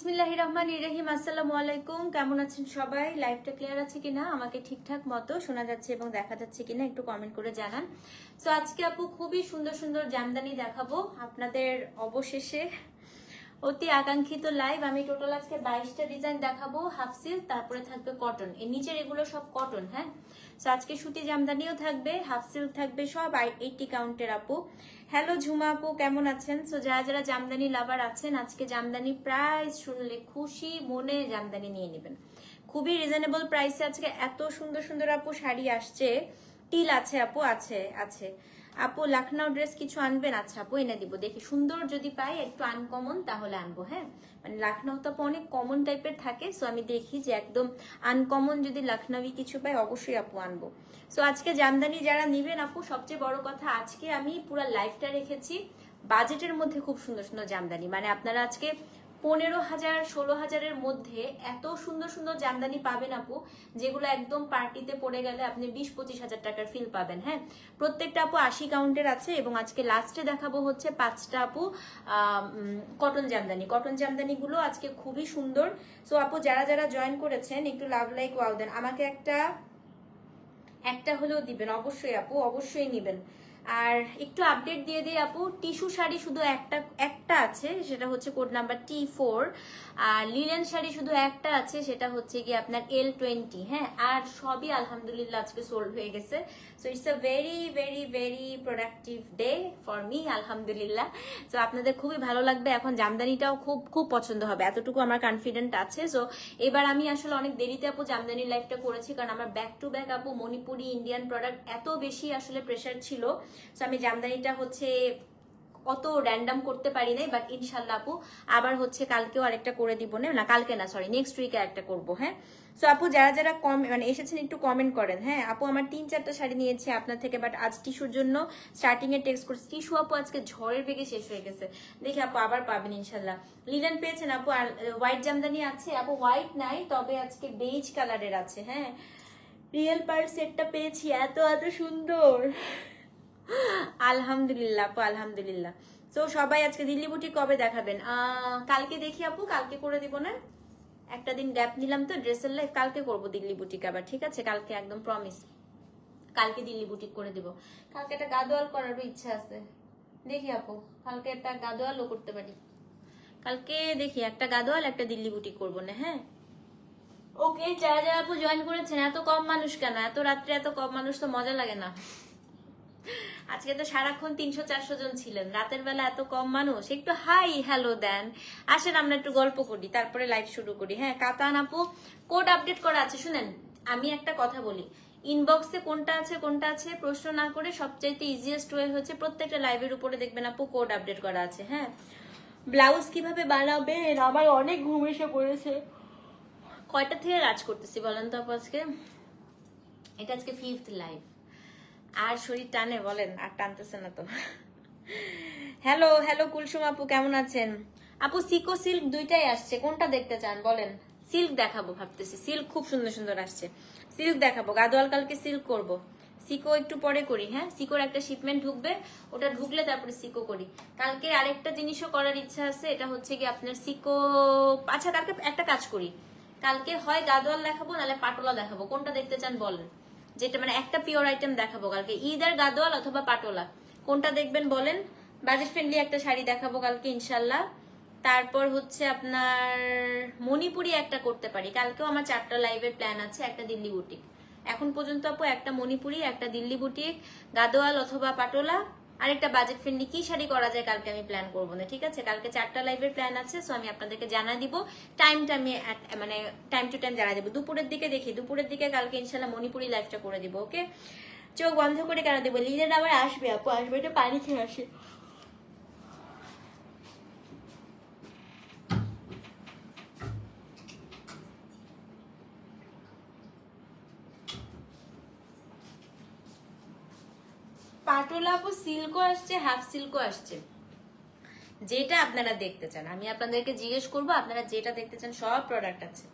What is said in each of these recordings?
বিসমিল্লাহির রহমানির রহিম। আসসালামু আলাইকুম, কেমন আছেন সবাই? লাইভটা ক্লিয়ার আছে কিনা, আমাকে ঠিকঠাক মতো শোনা যাচ্ছে এবং দেখা যাচ্ছে কিনা একটু কমেন্ট করে জানান। সো আজকে আপু খুবই সুন্দর সুন্দর জামদানি দেখাবো আপনাদের। অবশেষে অতি আকাঙ্ক্ষিত লাইভ। আমি টোটাল আজকে 22টা ডিজাইন দেখাবো, হাফ সিল্ক, তারপরে থাকবে কটন। এর নিচের এগুলো সব কটন। হ্যাঁ, সো আজকে সুতি জামদানিও থাকবে, হাফ সিল্ক থাকবে, সব 80 কাউন্টের আপু। হ্যালো ঝুমা আপু, কেমন আছেন? সো যারা যারা জামদানি লাভার আছেন, আজকে জামদানি প্রাইস শুনলে খুশি মনে জামদানি নিয়ে নেবেন। খুবই রিজনেবল প্রাইসে আজকে এত সুন্দর সুন্দর আপু শাড়ি আসছে। টিল আছে আপু, আছে আছে আপু। লখনউ ড্রেস কিছু আনবেন? আচ্ছা আপু, এনে দিব। দেখি সুন্দর যদি পাই একটু আনকমন তাহলে আনবো। হ্যাঁ, মানে লখনউ তো অনেক কমন টাইপের থাকে, সো আমি দেখি যে একদম আনকমন যদি লখনউই কিছু পাই অবশ্যই আপু আনবো। সো আজকে জামদানি যারা নিবেন আপু, সবচেয়ে বড় কথা আজকে আমি পুরো লাইফটা রেখেছি বাজেটের মধ্যে খুব সুন্দর সুন্দর জামদানি। মানে আপনারা আজকে 15,000 16,000-এর মধ্যে এত সুন্দর সুন্দর জামদানি পাবেন আপু, যেগুলো একদম পার্টিতে পড়ে গেলে আপনি 20-25 হাজার টাকার ফিল পাবেন। হ্যাঁ, প্রত্যেকটা আপু 80 কাউন্টের আছে। এবং আজকে লাস্টে দেখাবো হচ্ছে 5টা আপু কটন জামদানি। কটন জামদানি গুলো আজকে খুবই সুন্দর। সো আপু যারা যারা জয়েন করেছেন একটু লাভ লাইক ওয়াও দেন আমাকে। একটা হলেও দিবেন অবশ্যই আপু, অবশ্যই নিবেন। আর একটু আপডেট দিয়ে দিই আপু, টিস্যু শাড়ি শুধু একটা আছে, সেটা হচ্ছে কোড নাম্বার T4। আর লিনেন শাড়ি শুধু একটা আছে, সেটা হচ্ছে কি আপনার L20। হ্যাঁ, আর সবই আলহামদুলিল্লাহ আজকে সোল্ড হয়ে গেছে। So it's a very very very productive day for me, আলহামদুলিল্লাহ। সো আপনাদের খুবই ভালো লাগবে। এখন জামদানিটাও খুব খুব পছন্দ হবে, এতটুকু আমার কনফিডেন্ট আছে। সো এবার আমি আসলে অনেক দেরিতে আপু জামদানির লাইফটা করেছি, কারণ আমার ব্যাক টু ব্যাক আপু মণিপুরি ইন্ডিয়ান প্রোডাক্ট এত বেশি আসলে প্রেশার ছিল। সো আমি জামদানিটা হচ্ছে অত র্যান্ডাম করতে পারি নাই, বাট ইনশাল্লাহ আপু আবার হচ্ছে কালকেও আরেকটা করে দিব। না কালকে না, সরি, নেক্সট উইকে একটা করবো। হ্যাঁ, সো আপু যারা যারা মানে এসেছেন একটু কমেন্ট করেন। হ্যাঁ আপু, আমার 3-4টা শাড়ি নিয়েছি আপনার থেকে, বাট আজ টিস্যুর জন্য স্টার্টিং এ টেক্সট করছি। টিস্যু আপু আজকে ঝড়ের বেগে শেষ হয়ে গেছে। দেখি আপু আবার পাবেন ইনশাল্লাহ। লিনেন পেয়েছেন আপু? আর হোয়াইট জামদানি আছে আপু? হোয়াইট নাই, তবে আজকে বেজ কালারের আছে। হ্যাঁ, রিয়েল পার্ল সেটটা পেয়েছি, এত এত সুন্দর, আলহামদুলিল্লাহ আপু, আলহামদুলিল্লাহ। তো সবাই আজকে দিল্লি বুটিক কবে দেখাবেন? কালকে দেখি আপু, কালকে করে দিব। না, একটা দিন গ্যাপ নিলাম তো ড্রেসের লাইফ, কালকে করব দিল্লি বুটিক আবার, ঠিক আছে? কালকে একদম প্রমিস, কালকে দিল্লি বুটিক করে দিব। কালকে একটা গাদোয়াল করারও ইচ্ছা আছে, দেখি আপু কালকে একটা গাদোয়ালও করতে পারি। কালকে দেখি একটা গাদোয়াল একটা দিল্লি বুটিক করবো না। হ্যাঁ, ওকে। যারা যারা আপু জয়েন করেছেন, এত কম মানুষ কেন? এত রাত্রে এত কম মানুষ তো মজা লাগে না। আজকে তো সারাক্ষণ 300-400 জন ছিলেন, রাতের বেলা এত কম মানুষ। একটু হাই হ্যালো দেন, আসেন আমরা একটু গল্প করি, তারপরে লাইভ শুরু করি। হ্যাঁ, কাতান আপু কোড আপডেট করা আছে। শুনেন, আমি একটা কথা বলি, ইনবক্সে কোনটা আছে প্রশ্ন না করে সবচাইতে ইজিয়েস্ট ওয়ে হচ্ছে প্রত্যেকটা লাইভের উপরে দেখবেন আপু কোড আপডেট করা আছে। হ্যাঁ, ব্লাউজ কিভাবে বানাবেন? আমার অনেক ঘুম এসে পড়েছে। কয়টা থেকে কাজ করতেছি বলেন তো আপু? এটা আজকে 5th লাইভ। আর শরীর টানে বলেন? আর টানতেছে না তো। হ্যালো হ্যালো কুলসুম আপু, কেমন আছেন? আপু সিকো সিল্ক দুইটাই আসছে, কোনটা দেখতে চান বলেন? সিল্ক দেখাবো ভাবতেছি, সিল্ক খুব সুন্দর সুন্দর আসছে, সিল্ক দেখাবো। গাদোয়াল কালকে সিল্ক করব, সিকো একটু পরে করি। হ্যাঁ, সিকোর একটা শিপমেন্ট ঢুকবে, ওটা ঢুকলে তারপরে সিকো করি। কালকে আরেকটা জিনিসও করার ইচ্ছা আছে, এটা হচ্ছে কি আপনার সিকো। আচ্ছা, কালকে একটা কাজ করি, কালকে হয় গাদোয়াল দেখাবো নাহলে পাটোলা দেখাবো, কোনটা দেখতে চান বলেন? যেটা মানে একটা পিওর আইটেম দেখাবো কালকে, ইদার গাদোয়াল অথবা পাটোলা, কোনটা দেখবেন বলেন? বাজেট ফ্রেন্ডলি একটা শাড়ি দেখাবো কালকে ইনশাল্লাহ। তারপর হচ্ছে আপনার মণিপুরি একটা করতে পারি। কালকেও আমার 4টা লাইভের প্ল্যান আছে, একটা দিল্লি বুটিক। এখন পর্যন্ত আপু একটা মণিপুরি, একটা দিল্লি বুটিক, গাদোয়াল অথবা পাটোলা, আর একটা বাজেট ফ্রেন্ডলি কি শাড়ি করা যায় কালকে আমি প্ল্যান করবো না, ঠিক আছে? কালকে 4টা লাইভের প্ল্যান আছে, সো আমি আপনাদেরকে জানা দিব। টাইমটা আমি মানে টাইম টু টাইম জানা দিব। দুপুরের দিকে দেখি, দুপুরের দিকে কালকে ইনশাল্লাহ মণিপুরি লাইভটা করে দিব। ওকে, চোখ বন্ধ করে কেন দেবো? লিডার আবার আসবে আপু, আসবে, এটা পানি খেয়ে আসে। পাটোলা আপু সিল্কও আসছে, হাফ সিল্কও আসছে, যেটা আপনারা দেখতে চান আমি আপনাদেরকে জিজ্ঞেস করবো। আপনারা যেটা দেখতে চান সব প্রোডাক্ট আছে,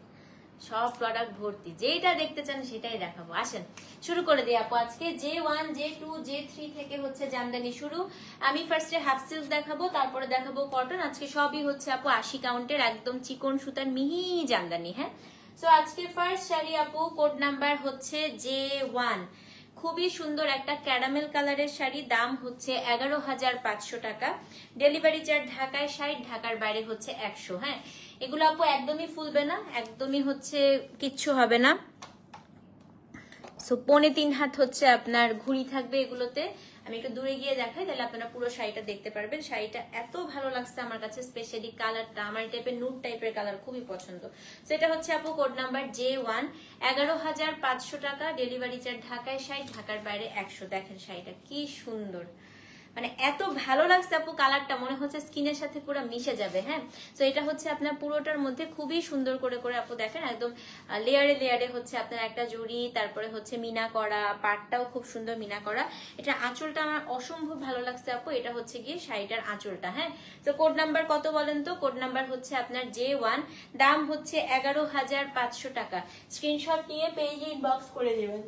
সব প্রোডাক্ট ভর্তি, যেটা দেখতে চান সেটাই দেখাবো। আসেন শুরু করে দিই আপু। আজকে J1 J2 J3 থেকে হচ্ছে জামদানি শুরু। আমি ফার্স্টে হাফ সিল্ক দেখাবো, তারপরে দেখাবো কটন। আজকে সবই হচ্ছে আপু 80 কাউন্টের একদম চিকন সুতার মিহি জামদানি। হ্যাঁ, সো আজকে ফার্স্ট শাড়ি আপু কোড নাম্বার হচ্ছে J1, খুবই সুন্দর একটা ক্যারামেল কালারের শাড়ি, দাম হচ্ছে 11,500 টাকা। ডেলিভারি চার্জ ঢাকায় 60, ঢাকার বাইরে হচ্ছে 100। হ্যাঁ, এগুলো আপু একদমই ফুলবে না, একদমই হচ্ছে কিচ্ছু হবে না। সো 3.25 হাত হচ্ছে আপনার ঘুড়ি থাকবে এগুলোতে। আমি একটু দূরে গিয়ে দেখাই, তাহলে আপনারা পুরো শাড়িটা দেখতে পারবেন। শাড়িটা এত ভালো লাগছে আমার কাছে, স্পেশালি কালারটা আমার টাইপের নুড টাইপের কালার খুবই পছন্দ। সেটা হচ্ছে আপু কোড নাম্বার J1, 11,500 টাকা। ডেলিভারি চার্জ ঢাকায় 60, ঢাকার বাইরে 100। দেখেন শাড়িটা কি সুন্দর, মানে এত ভালো লাগছে আপু, কালারটা মনে হচ্ছে স্কিনের সাথে পুরো মিশে যাবে। হ্যাঁ, তো এটা হচ্ছে আপনার পুরোটার মধ্যে খুবই সুন্দর করে করে আপু দেখেন, একদম লেয়ারে লেয়ারে হচ্ছে আপনার একটা জড়ি, তারপরে হচ্ছে মিনা করা, পাটটাও খুব সুন্দর মিনা করা। এটা আঁচলটা আমার অসম্ভব ভালো লাগছে আপু। এটা হচ্ছে গিয়ে শাড়িটার আঁচলটা। হ্যাঁ, তো কোড নাম্বার কত বলেন তো? কোড নাম্বার হচ্ছে আপনার J1, দাম হচ্ছে 11,500 টাকা। স্ক্রিনশট নিয়ে পেজে ইনবক্স করে দেবেন।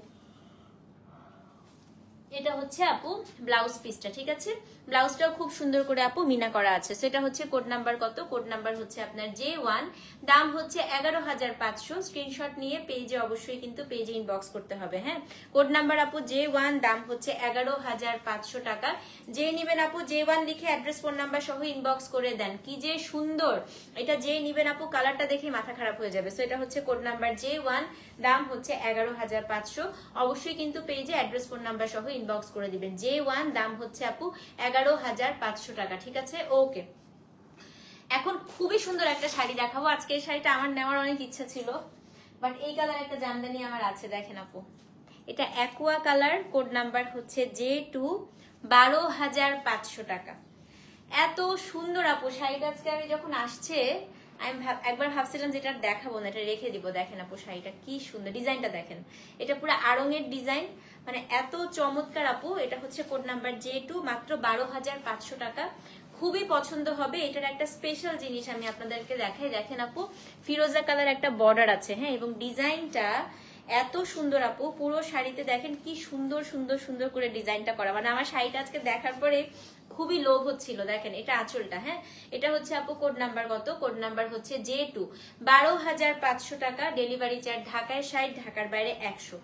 এটা হচ্ছে আপু ব্লাউজ পিসটা, ঠিক আছে? ব্লাউজটাও খুব সুন্দর করে আপু মিনা করা আছে। সেটা হচ্ছে কোড নাম্বার কত? কোড নাম্বার হচ্ছে আপনার J1, দাম হচ্ছে 11,500। স্ক্রিনশট নিয়ে পেজে অবশ্যই কিন্তু পেজে ইনবক্স করতে হবে। হ্যাঁ, কোড নাম্বার আপু J1, দাম হচ্ছে 11,500 টাকা। যে নিবেন আপু J1 লিখে অ্যাড্রেস ফোন নাম্বার সহ ইনবক্স করে দেন। কি যে সুন্দর, এটা যে নিবেন আপু কালারটা দেখে মাথা খারাপ হয়ে যাবে। সো এটা হচ্ছে কোড নাম্বার J1, দাম হচ্ছে 11,500। অবশ্যই কিন্তু পেজে অ্যাড্রেস ফোন নাম্বার সহ ইনবক্স করে দিবেন। J1, দাম হচ্ছে আপু 11,500 টাকা, ঠিক আছে? ওকে, এখন খুবই সুন্দর একটা শাড়ি দেখাবো। আজকে এই শাড়িটা আমার নেওয়ার অনেক ইচ্ছা ছিল, বাট এই কালার একটা জামদানি আমার আছে। দেখেন আপু, এটা অ্যাকোয়া কালার, কোড নাম্বার হচ্ছে J2, 12,500 টাকা। এত সুন্দর আপু শাড়িটা। আজকে আমি যখন আসছে আমি একবার ভাবছিলাম যেটা দেখাবো না, এটা রেখে দিব। দেখেন আপু শাড়িটা কি সুন্দর, ডিজাইনটা দেখেন, এটা পুরো আড়ঙের ডিজাইন, মানে এত চমৎকার আপু। এটা হচ্ছে কোড নাম্বার J2, মাত্র 12,500 টাকা। খুবই পছন্দ হবে। এটার একটা স্পেশাল জিনিস আমি আপনাদেরকে দেখাই। দেখেন আপু, ফিরোজা কালার একটা বর্ডার আছে। হ্যাঁ, এবং ডিজাইনটা এত সুন্দর আপু। পুরো শাড়িতে দেখেন কি সুন্দর সুন্দর সুন্দর করে ডিজাইনটা করা, মানে আমার শাড়িটা আজকে দেখার পরে খুবই লোভ হচ্ছিল। দেখেন এটা আঁচলটা। হ্যাঁ, এটা হচ্ছে আপু কোড নাম্বার কত? কোড নাম্বার হচ্ছে J2, 12,500 টাকা। ডেলিভারি চার্জ ঢাকায় 60, ঢাকার বাইরে 100।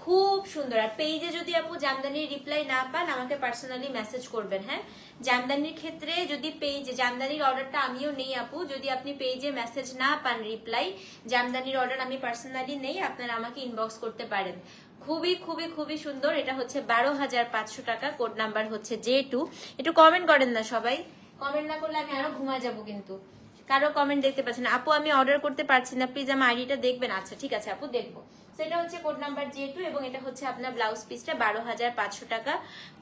খুব সুন্দর। আর পেজে যদি আপু জামদানির রিপ্লাই না পান, আমাকে পার্সোনালি মেসেজ করবেন। হ্যাঁ, জামদানির ক্ষেত্রে যদি পেজে জামদানির অর্ডারটা আমিও নেই আপু, যদি আপনি পেজে মেসেজ না পান রিপ্লাই, জামদানির অর্ডার আমি পার্সোনালি নেই, আপনারা আমাকে ইনবক্স করতে পারেন। খুবই খুবই খুবই সুন্দর। এটা হচ্ছে 12,500 টাকা। কোড নাম্বার হচ্ছে J2। একটু কমেন্ট করেন না সবাই, কমেন্ট না করলে আমি আরো ঘুমা যাবো। কিন্তু কারো কমেন্ট দেখতে পাচ্ছি না। আপু আমি অর্ডার করতে পারছি না, প্লিজ আমার আইডিটা দেখবেন। আচ্ছা ঠিক আছে আপু, দেখবো। সেটা হচ্ছে কোড নাম্বার J2, এবং এটা হচ্ছে আপনার ব্লাউজ পিসটা 12,500 টাকা।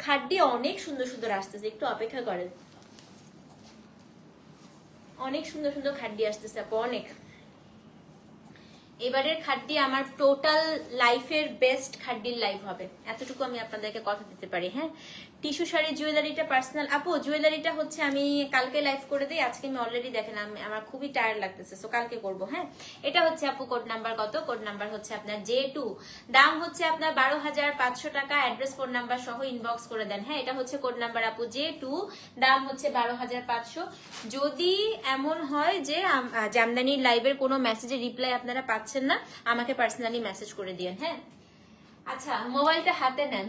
খাড্ডি অনেক সুন্দর সুন্দর আসতেছে, একটু অপেক্ষা করেন। অনেক সুন্দর সুন্দর খাড্ডি আসতেছে আপু, অনেক। এবারের খাড্ডি আমার টোটাল লাইফের বেস্ট খাড্ডির লাইফ হবে, এতটুকু আমি আপনাদেরকে কথা দিতে পারি। হ্যাঁ, টিস্যু শাড়ি জুয়েলারিটা পার্সোনাল আপু, জুয়েলারিটা হচ্ছে আমি কালকে লাইভ করে দিই। আজকে আমি অলরেডি দেখেন আমার খুবই টায়ার্ড লাগতেছে, সো কালকে করব। হ্যাঁ, এটা হচ্ছে আপু কোড নাম্বার কত? কোড নাম্বার হচ্ছে আপনার J2, দাম হচ্ছে আপনার 12,500 টাকা। অ্যাড্রেস ফোন নাম্বার সহ ইনবক্স করে দেন। হ্যাঁ, এটা হচ্ছে কোড নাম্বার আপু J2, দাম হচ্ছে 12,500। যদি এমন হয় যে জামদানির লাইভের কোনো মেসেজে রিপ্লাই আপনারা পাচ্ছেন না, আমাকে পার্সোনালি মেসেজ করে দিয়েন। হ্যাঁ, আচ্ছা মোবাইলটা হাতে নেন।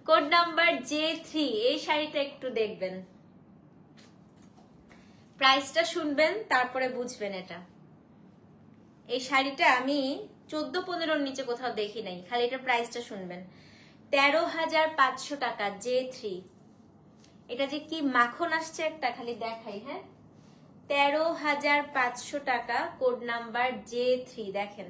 কোড নাম্বার J3, এই শাড়িটা একটু দেখবেন, প্রাইসটা শুনবেন তারপরে বুঝবেন। এটা এই শাড়িটা আমি 14-15 নিচে কোথাও দেখি নাই, খালি এটা প্রাইসটা শুনবেন। 13,500 টাকা J3। এটা যে কি মাখন আসছে একটা, খালি দেখাই। হ্যাঁ, 13,500 টাকা। Code number J3। দেখেন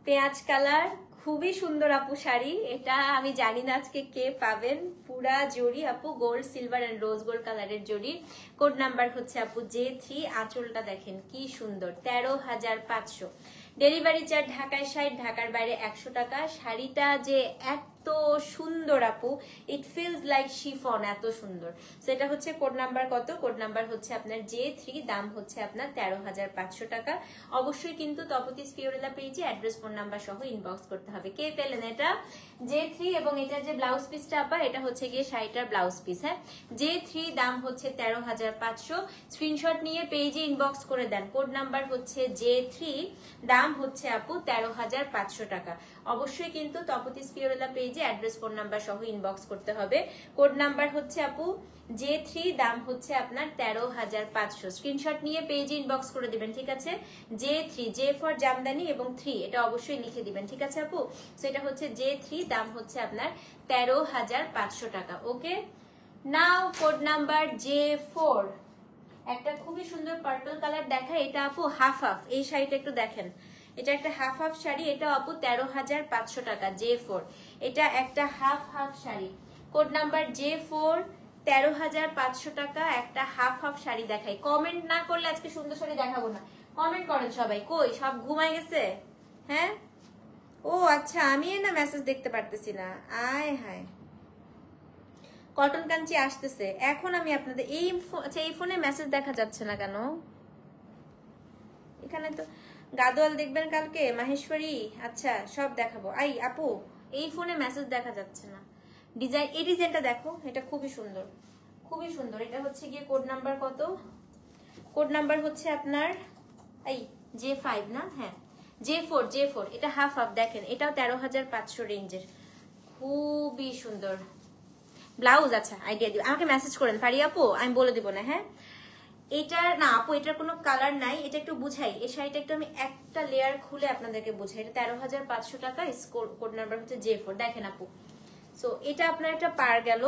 পেঁয়াজ কালার, খুবই সুন্দর আপু শাড়ি। এটা আমি জানি না আজকে কে পাবেন। পুরা জড়ি আপু gold silver and rose gold কালারের জড়ি। কোড নাম্বার হচ্ছে আপু J3। আঁচলটা দেখেন কি সুন্দর, 13,500। ডেলিভারি চার্জ ঢাকায় 60, ঢাকার বাইরে 100 টাকা। শাড়িটা যে এত এত সুন্দর আপু, ইট ফিলস লাইক শিফন, এত সুন্দর। সেটা হচ্ছে কোড নাম্বার কত? কোড নাম্বার হচ্ছে আপনার J3, দাম হচ্ছে আপনার 13,500 টাকা। অবশ্যই কিন্তু তপতিস ফিওরেলা পেজে অ্যাড্রেস ফোন নাম্বার সহ ইনবক্স করতে হবে। কে পেলেন এটা? J3, এবং এটার যে ব্লাউজ পিসটা আপা, এটা হচ্ছে গিয়ে শাড়িটার ব্লাউজ পিস। হ্যাঁ, J3 দাম হচ্ছে 13,500। স্ক্রিনশট নিয়ে পেজে ইনবক্স করে দেন। কোড নাম্বার হচ্ছে J3, দাম হচ্ছে আপু 13,500 টাকা। অবশ্যই কিন্তু তপতিস ফিওরেলা পেজে অ্যাড্রেস ফোন নাম্বার সহ ইনবক্স করতে হবে। কোড নাম্বার হচ্ছে আপু J3, দাম হচ্ছে আপনার 13,500। স্ক্রিনশট নিয়ে পেজে ইনবক্স করে দিবেন, ঠিক আছে? J3, J ফর জামদানি এবং 3, এটা অবশ্যই লিখে দিবেন, ঠিক আছে আপু? সো এটা হচ্ছে J3, দাম হচ্ছে আপনার 13,500 টাকা। ওকে, নাও কোড নাম্বার J4, একটা খুবই সুন্দর পার্পল কালার দেখা। এটা আপু হাফ হাফ, এই শাড়িটা একটু দেখেন, এটা একটা হাফ হাফ শাড়ি, এটা আপু 13,500 টাকা। J4, এটা একটা half half sari. Code number J4, 13,500 টাকা, একটা হাফ হাফ শাড়ি দেখাই। কমেন্ট না করলে আজকে সুন্দর শাড়ি দেখাবো না। কমেন্ট করেন সবাই। কই সব ঘুমায় গেছে? হ্যাঁ, ও আচ্ছা, আমি না মেসেজ দেখতে পারতেছি না। আয় হায়, কটন কাঞ্চি আসতেছে এখন। আমি আপনাদের এই ফোনে মেসেজ দেখা যাচ্ছে না কেন? এখানে তো গাদোয়াল দেখবেন কালকে, মাহেশ্বরী, আচ্ছা সব দেখাবো। আই আপু, এই ফোনে মেসেজ দেখা যাচ্ছে না। ডিজাইন, এই ডিজাইনটা দেখো, এটা খুবই সুন্দর, খুবই সুন্দর। এটা হচ্ছে গিয়ে কোড নাম্বার কত? কোড নাম্বার হচ্ছে আপনার এই J5 না? হ্যাঁ, J4, এটা হাফ হাফ দেখেন, এটাও 13,500 রেঞ্জের, খুবই সুন্দর ব্লাউজ। আচ্ছা, আইডিয়া দিও, আমাকে মেসেজ করেন পারি আপু, আমি বলে দিব না। হ্যাঁ, এটার না আপু, এটার কোনো কালার নাই, এটা একটু বুঝাই। এই শাড়িটা একটু আমি একটা লেয়ার খুলে আপনাদেরকে বুঝাই। এটা 13,500 টাকা, কোড নাম্বার হচ্ছে J4, দেখেন আপু। সো এটা আপনার একটা পার গেল,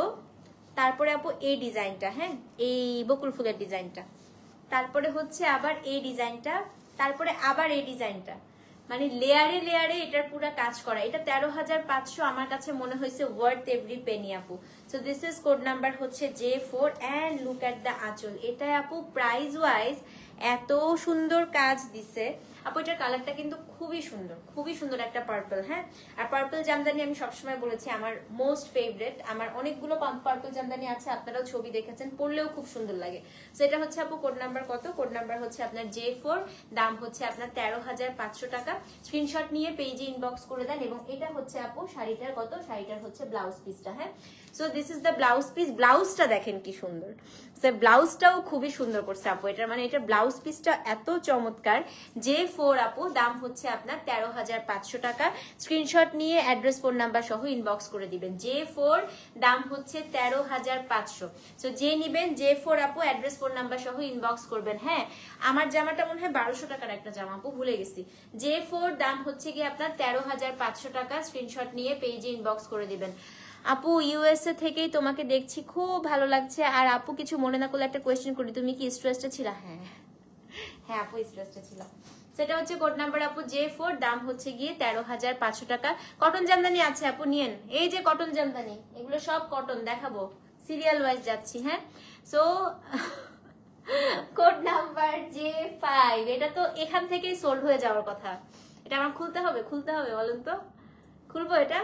তারপরে আপু এই ডিজাইনটা, হ্যাঁ এই বকুল ফুলের ডিজাইনটা, তারপরে হচ্ছে আবার এই ডিজাইনটা, তারপরে আবার এই ডিজাইনটা, মানে লেয়ারে লেয়ারে এটার পুরো কাজ করা। এটা 13,500, আমার কাছে মনে হয়েছে ওয়ার্থ এভরি পেনি আপু। So this is code number হচ্ছে J4 and look at the আঁচল। এটা আপু প্রাইস ওয়াইজ এত সুন্দর কাজ দিছে আপু। এটার কালারটা কিন্তু খুবই সুন্দর, খুবই সুন্দর একটা পার্পল। হ্যাঁ, আর পার্পল জামদানি আমি সবসময় বলেছি আমার মোস্ট ফেভারিট। আমার অনেকগুলো পার্পল জামদানি আছে, আপনারাও ছবি দেখেছেন, পরলেও খুব সুন্দর লাগে। সো এটা হচ্ছে আপু কোড নাম্বার কত? কোড নাম্বার হচ্ছে আপনার J4, দাম হচ্ছে আপনার 13,500 টাকা। স্ক্রিনশট নিয়ে পেজে ইনবক্স করে দেন। এবং এটা হচ্ছে আপু শাড়িটার কত? শাড়িটার হচ্ছে ব্লাউজ পিসটা। হ্যাঁ, so this is the blouse piece. ব্লাউজটা দেখেন কি সুন্দর, ব্লাউজটাও খুবই সুন্দর করছে আপু। এটার মানে এটার ব্লাউজ পিসটা এত চমৎকার। J4 আপু, দাম হচ্ছে আপনার 13,500 টাকা। স্ক্রিনশট নিয়ে অ্যাড্রেস ফোন নাম্বার সহ ইনবক্স করে দিবেন। J4, দাম হচ্ছে 13,500। সো যে নিবেন J4 আপু, অ্যাড্রেস ফোন নাম্বার সহ ইনবক্স করবেন। হ্যাঁ, আমার জামাটা মনে হয় 1200 টাকার একটা জামা আপু, ভুলে গেছি। J4, দাম হচ্ছে কি আপনার 13,500 টাকা। স্ক্রিনশট নিয়ে পেজে ইনবক্স করে দিবেন। আপু ইউএসএ থেকেই তোমাকে দেখছি, খুব ভালো লাগছে। আর আপু কিছু মনে না করলে একটা কোয়েশ্চেন করি, তুমি কি স্ট্রেসটা ছিল? হ্যাঁ হ্যাঁ আপু, স্ট্রেসটা ছিল। সেটা হচ্ছে কোড নাম্বার আপু J4, দাম হচ্ছে গিয়ে 13,500 টাকা। কটন জামদানি আছে আপু, নিয়েন। এই যে কটন জামদানি, এগুলো সব কটন, দেখাবো সিরিয়াল ওয়াইজ যাচ্ছি। হ্যাঁ, সো কোড নাম্বার J5, এটা তো এখান থেকেই সোল্ড হয়ে যাওয়ার কথা। এটা আমার খুলতে হবে বলুন তো, খুলবো এটা?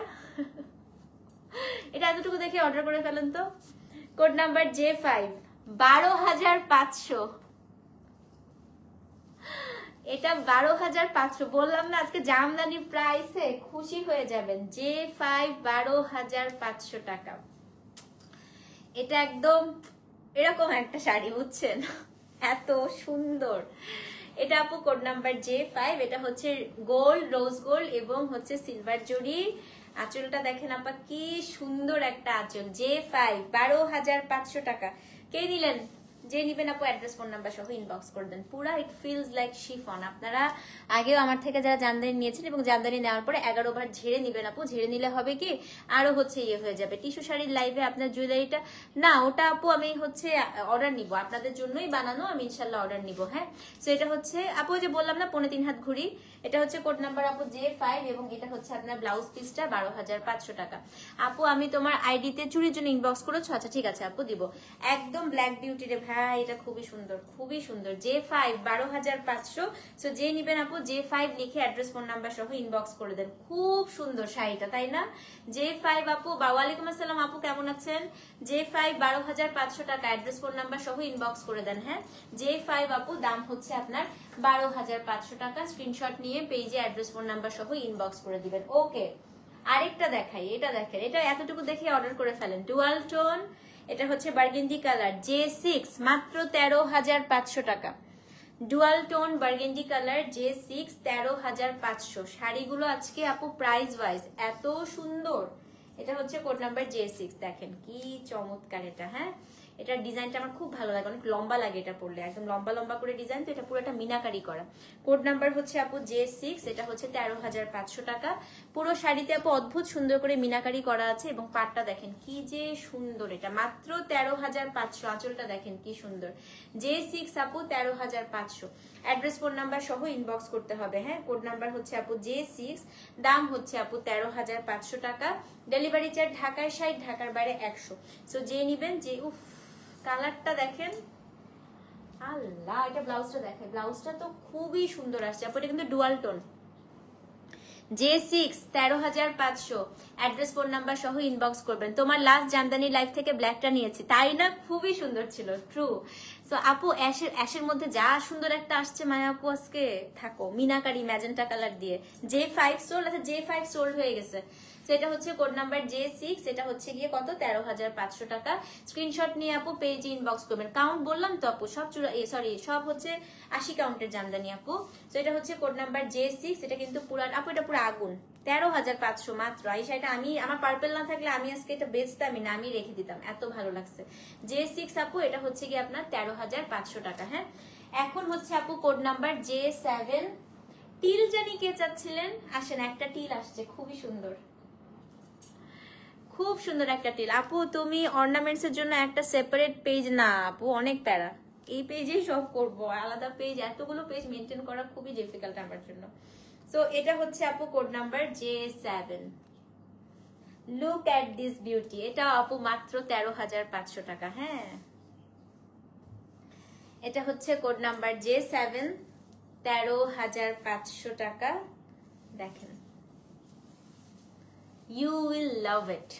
এটা এতটুকু দেখে অর্ডার করে ফেলেন তো। Code number J5, 12,500। এটা 12,500 বললাম না, আজকে জামদানি প্রাইসে খুশি হয়ে যাবেন। J5, 12,500 টাকা। এটা একদম এরকম একটা শাড়ি, বুঝছেন, এত সুন্দর। এটা আপু কোড নাম্বার J5, এটা হচ্ছে গোল্ড, রোজ গোল্ড এবং হচ্ছে সিলভার জড়ি। আঁচলটা দেখেন আপা, কি সুন্দর একটা আঁচল। J5, 12,500 টাকা। কে নিলেন? যে নিবেন আপু অ্যাড্রেস ফোন নাম্বার সহ ইনবক্স করে দেন। পুরা ইট ফিলস লাইক শিফন। আপনারা আগেও আমার থেকে যারা জামদানি নিয়েছেন এবং জামদানি নেওয়ার পরে 11 বার ঝেড়ে নিবেন আপু। ঝেড়ে নিলে হবে কি আরো হচ্ছে ইয়ে হয়ে যাবে। টিস্যু শাড়ির লাইভে আপনার জুয়েলারিটা না, ওটা আপু আমি হচ্ছে অর্ডার নিব, আপনাদের জন্যই বানানো, আমি ইনশাল্লাহ অর্ডার নিব। হ্যাঁ, সো এটা হচ্ছে আপু যে বললাম না 3.5 হাত ঘুড়ি, এটা হচ্ছে কোড নাম্বার আপু J5 এবং এটা হচ্ছে আপনার ব্লাউজ পিসটা 12,500 টাকা। আপু আমি তোমার আইডিতে চুরির জন্য ইনবক্স করেছো? আচ্ছা ঠিক আছে আপু, দিব। একদম ব্ল্যাক বিউটি রে ভাই, হ্যাঁ এটা খুবই সুন্দর, খুবই সুন্দর। J5 12,500। সো যে নিবেন আপু J5 লিখে অ্যাড্রেস ফোন নাম্বার সহ ইনবক্স করে দেন। খুব সুন্দর শাড়িটা, তাই না? J5 আপু, ওয়ালাইকুম আসসালাম আপু, কেমন আছেন? J5 12,500 টাকা, অ্যাড্রেস ফোন নাম্বার সহ ইনবক্স করে দেন। হ্যাঁ J5 আপু দাম হচ্ছে আপনার 12,500 টাকা। স্ক্রিনশট নিয়ে পেজে অ্যাড্রেস ফোন নাম্বার সহ ইনবক্স করে দিবেন। ওকে, আরেকটা দেখাই, এটা দেখেন, এটা এতটুকু দেখে অর্ডার করে ফেলেন। ডুয়াল টোন, এটা হচ্ছে বার্গেন্ডি কালার, J6 মাত্র 13,500 টাকা। Dual tone burgundy colour J6 13,500। শাড়িগুলো আজকে আপু প্রাইস ওয়াইজ এত সুন্দর। এটা হচ্ছে কোড নাম্বার J6, দেখেন কি চমৎকার এটা। হ্যাঁ এটার ডিজাইনটা আমার খুব ভালো লাগে, অনেক লম্বা লাগে এটা পরলে, একদম লম্বা লম্বা করে ডিজাইন, তো এটা পুরোটা মিনাকারি করা। কোড নাম্বার হচ্ছে আপু J6, এটা হচ্ছে 13,500 টাকা। পুরো শাড়িতে আপু অদ্ভুত সুন্দর করে মিনাকারি করা আছে এবং পাটটা দেখেন কি যে সুন্দর, এটা মাত্র 13,500। আঁচলটা দেখেন কি সুন্দর। J6 আপু 13,500। অ্যাড্রেস ফোন নাম্বার সহ ইনবক্স করতে হবে। হ্যাঁ কোড নাম্বার হচ্ছে আপু J6, দাম হচ্ছে আপু 13,500 টাকা। ডেলিভারি চার্জ ঢাকার 60, ঢাকার বাইরে 100। সো যে নিবেন, যে উফ কালারটা দেখেন, আল্লাহ, এটা ব্লাউজটা দেখেন, ব্লাউজটা তো খুবই সুন্দর আসছে আপু। এটা কিন্তু dual tone. J6 13,500। Address phone number সহ ইনবক্স করবেন। তোমার লাস্ট জামদানি লাইভ থেকে ব্ল্যাকটা নিয়েছি, তাই না? খুবই সুন্দর ছিল, ট্রু। সো আপু অ্যাশের মধ্যে যা সুন্দর একটা আসছে মায়া আপু আজকে, থাকো মিনাকারি ম্যাজেন্টা কালার দিয়ে। J5 সোল্ড, আচ্ছা J5 সোল্ড হয়ে গেছে। সেটা হচ্ছে কোড নাম্বার J6, এটা হচ্ছে গিয়ে কত 13,500 টাকা। স্ক্রিনশট নিয়ে আপু পেজে ইনবক্স করবেন। কাউন্ট বললাম তো আপু, সব সব হচ্ছে 80 কাউন্টের জামদানি আপু। তো এটা হচ্ছে কোড নাম্বার J6, এটা কিন্তু পুরো আপু, এটা পুরো আগুন। 13,500 মাত্র। এই শাড়িটা আমি, আমার পার্পেল না থাকলে আমি আজকে এটা বেচতামই না, আমি রেখে দিতাম, এত ভালো লাগছে। J6 আপু, এটা হচ্ছে গিয়ে আপনার 13,500 টাকা। হ্যাঁ এখন হচ্ছে আপু কোড নাম্বার J7। টিল জানি কে চাচ্ছিলেন, আসেন একটা টিল আসছে, খুবই সুন্দর, খুব সুন্দর একটা টিল। আপু তুমি অর্নামেন্টস এর জন্য একটা সেপারেট পেজ না আপু, অনেক প্যারা, এই পেজেই সব করব, আলাদা পেজ, এতগুলো পেজ মেনটেন করা খুবই ডিফিকাল্ট আমার জন্য। সো এটা হচ্ছে আপু code number J7। Look at this beauty, এটা আপু মাত্র 13,500 টাকা। হ্যাঁ এটা হচ্ছে কোড নাম্বার J7, 13,500 টাকা। দেখেন, ইউ উইল লাভ ইট,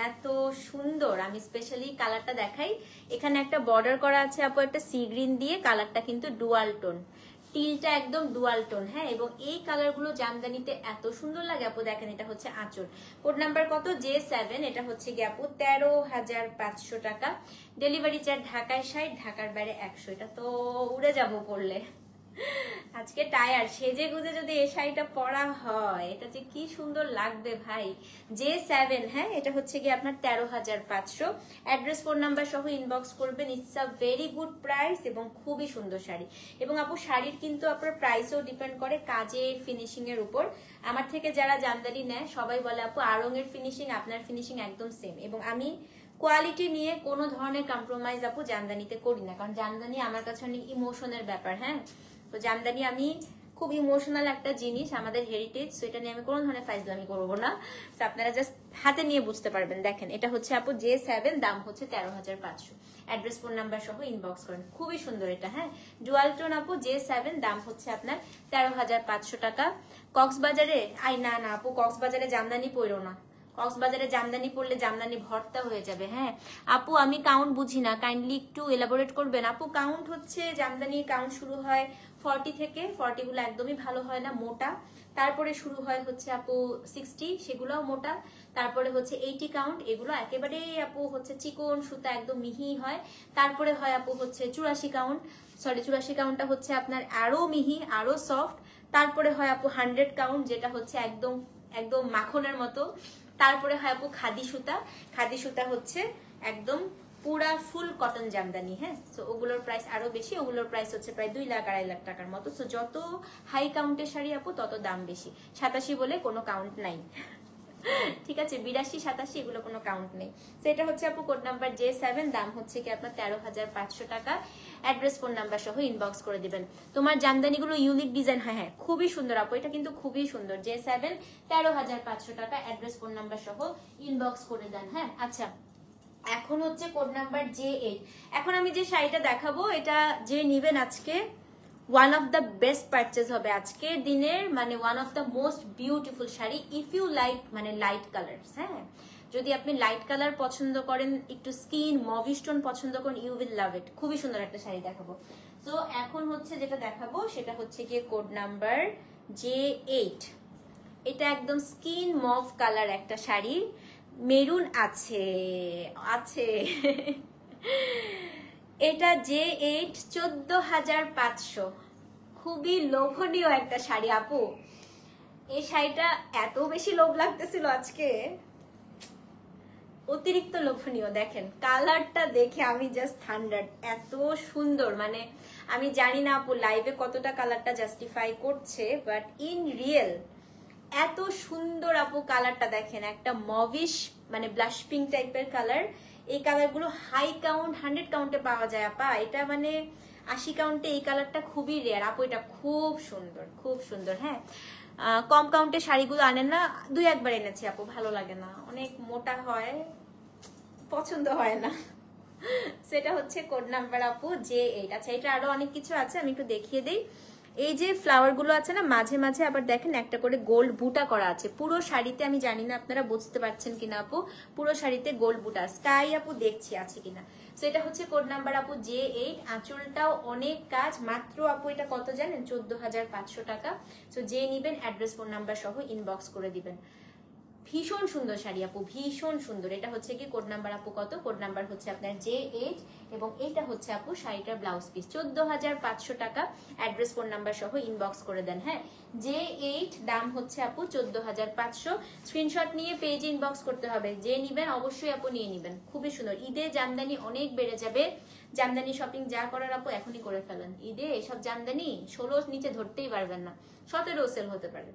এত সুন্দর। আমি স্পেশালি কালারটা দেখাই, এখানে একটা বর্ডার করা আছে আপু একটা সি গ্রিন দিয়ে, কালারটা কিন্তু ডুয়াল টোন, টিলটা একদম ডুয়াল টোন। হ্যাঁ এবং এই কালারগুলো জামদানিতে এত সুন্দর লাগে আপু। দেখেন এটা হচ্ছে আঁচল। কোড নাম্বার কত J7, এটা হচ্ছে গিয়ে আপু 13,500 টাকা। ডেলিভারি চার্জ ঢাকায় 60, ঢাকার বাইরে 100। এটা তো উড়ে যাবো পড়লে। আজকে টায়ার সেজে গুজে যদি এই শাড়িটা পরা হয়, এটা যে কি সুন্দর লাগবে ভাই। J7, হ্যাঁ এটা হচ্ছে কি আপনার 13,500। অ্যাড্রেস ফোন নাম্বার সহ ইনবক্স করবেন। It's a very good price এবং খুবই সুন্দর শাড়ি। এবং আপু শাড়ির কিন্তু আপনার প্রাইসও ডিপেন্ড করে কাজের ফিনিশিং এর উপর। আমার থেকে যারা জামদানি নেয় সবাই বলে আপু আড়ং-এর ফিনিশিং আপনার ফিনিশিং একদম সেম, এবং আমি কোয়ালিটি নিয়ে কোনো ধরনের কম্প্রোমাইজ আপু জামদানিতে করি না, কারণ জামদানি আমার কাছে অনেক ইমোশনের ব্যাপার। হ্যাঁ তো জামদানি আমি খুব ইমোশনাল একটা জিনিস, আমাদের হেরিটেজ, সেটা নিয়ে আমি কোনো ধরনের ফাইজলামি করবো না। তো আপনারা জাস্ট হাতে নিয়ে বুঝতে পারবেন। দেখেন এটা হচ্ছে আপু J7, দাম হচ্ছে 13,500। অ্যাড্রেস ফোন নাম্বার সহ ইনবক্স করেন, খুবই সুন্দর এটা। হ্যাঁ ডুয়াল টোন আপু J7, দাম হচ্ছে আপনার 13,500 টাকা। কক্সবাজারে না আপু, কক্সবাজারে জামদানি পড়ো না, কক্সবাজারে জামদানি পড়লে জামদানি ভর্তা হয়ে যাবে। হ্যাঁ আপু আমি কাউন্ট বুঝি না, কাইন্ডলি একটু এলাবোরেট করবেন। আপু কাউন্ট হচ্ছে জামদানির কাউন্ট শুরু হয় 40 থেকে, 40 গুলো একদমই ভালো হয় না, মোটা। তারপরে শুরু হয় হচ্ছে আপু 60, সেগুলোও মোটা। তারপরে হচ্ছে 80 কাউন্ট, এগুলো একেবারে আপু হচ্ছে চিকন সুতা, একদম মিহি হয়। তারপরে হয় আপু হচ্ছে 84 কাউন্ট, 84 কাউন্টটা হচ্ছে আপনার আরো মিহি, আরো সফট। তারপরে হয় আপু 100 কাউন্ট, যেটা হচ্ছে একদম একদম মাখনের মতো। তারপরে হয় আপু খাদি সুতা, খাদি সুতা হচ্ছে একদম পুরা ফুল কটন জামদানি। হ্যাঁ তো ওগুলোর প্রাইস আরো বেশি, ওগুলোর প্রাইস হচ্ছে প্রায় 2 লাখ 2.5 লাখ টাকার মতো। তো যত হাই কাউন্টের শাড়ি আপু তত দাম বেশি। 87 বলে কোনো কাউন্ট নাই, ঠিক আছে? 82, 87 এগুলো কোনো কাউন্ট নেই। তো এটা হচ্ছে আপু কোড নাম্বার J7, দাম হচ্ছে কি আপনার 13,500 টাকা। অ্যাড্রেস ফোন নাম্বার সহ ইনবক্স করে দিবেন। তোমার জামদানিগুলো ইউনিক ডিজাইন, হ্যাঁ খুবই সুন্দর আপু, এটা কিন্তু খুবই সুন্দর। J7 13,500 টাকা, অ্যাড্রেস ফোন নাম্বার সহ ইনবক্স করে দেন। হ্যাঁ আচ্ছা এখন হচ্ছে কোড নাম্বার J8। এখন আমি যে শাড়িটা দেখাবো এটা যে নিবেন আজকে one of the best purchase হবে আজকের দিনের, মানে one of the most beautiful sari if you like মানে লাইট কালার্স। হ্যাঁ, যদি আপনি লাইট কালার পছন্দ করেন, একটু স্কিন মভি স্টোন পছন্দ করেন, ইউ উইল লাভ ইট। খুবই সুন্দর একটা শাড়ি দেখাবো। তো এখন হচ্ছে যেটা দেখাবো সেটা হচ্ছে গিয়ে কোড নাম্বার J8। এটা একদম স্কিন মভ কালার একটা শাড়ি, মেরুন আছে আছে এটা J8 14,500। খুবই লোভনীয় একটা শাড়ি আপু। এই শাড়িটা এত বেশি লোভ লাগতেছিল আজকে, অতিরিক্ত লোভনীয়। দেখেন কালারটা দেখে আমি জাস্ট থান্ডার্ড, এত সুন্দর। মানে আমি জানি না আপু লাইভে কতটা কালারটা জাস্টিফাই করছে, বাট ইন রিয়েল এত সুন্দর আপু কালারটা দেখেন, একটা মভিশ মানে ব্লাশ পিঙ্ক টাইপের কালার। এই কালারগুলো হাই কাউন্ট 100 কাউন্টে পাওয়া যায় আপা, এটা মানে 80 কাউন্টে এই কালারটা খুবই রেয়ার আপু। এটা খুব সুন্দর, খুব সুন্দর। হ্যাঁ, কম কাউন্টে শাড়িগুলো আনেন না, 2-1 বার এনেছি আপু, ভালো লাগে না, অনেক মোটা হয়, পছন্দ হয় না। সেটা হচ্ছে কোড নাম্বার আপু J8। আচ্ছা, এটা আরো অনেক কিছু আছে, আমি একটু দেখিয়ে দিই। এই যে ফ্লাওয়ার গুলো আছে না, মাঝে মাঝে আবার দেখেন একটা করে গোল্ড বুটা করা আছে পুরো শাড়িতে। আমি জানি না আপনারা বুঝতে পারছেন কিনা আপু, পুরো শাড়িতে গোল্ড বুটা। স্কাই আপু দেখছি আছে কিনা। তো এটা হচ্ছে কোড নাম্বার আপু J8। আঁচলটাও অনেক কাজ, মাত্র আপু এটা কত জানেন, 14,500 টাকা। তো যে নিবেন অ্যাড্রেস ফোন নাম্বার সহ ইনবক্স করে দিবেন। ভীষণ সুন্দর শাড়ি আপু, ভীষণ সুন্দর। এটা হচ্ছে কি কোড নাম্বার আপু কত, কোড নাম্বার হচ্ছে আপনার J8 এবং এটা হচ্ছে আপু শাড়িটার ব্লাউজ পিস, 14,500 টাকা। অ্যাড্রেস ফোন নাম্বার সহ ইনবক্স করে দেন। হ্যাঁ, J8 দাম হচ্ছে আপু 14,500। স্ক্রিনশট নিয়ে পেজে ইনবক্স করতে হবে। যে নিবেন অবশ্যই আপু নিয়ে নিবেন, খুবই সুন্দর। ঈদে জামদানি অনেক বেড়ে যাবে, জামদানি শপিং যা করার আপু এখনই করে ফেলেন। ঈদে এসব জামদানি 16 নিচে ধরতেই পারবেন না, 17 সেল হতে পারে,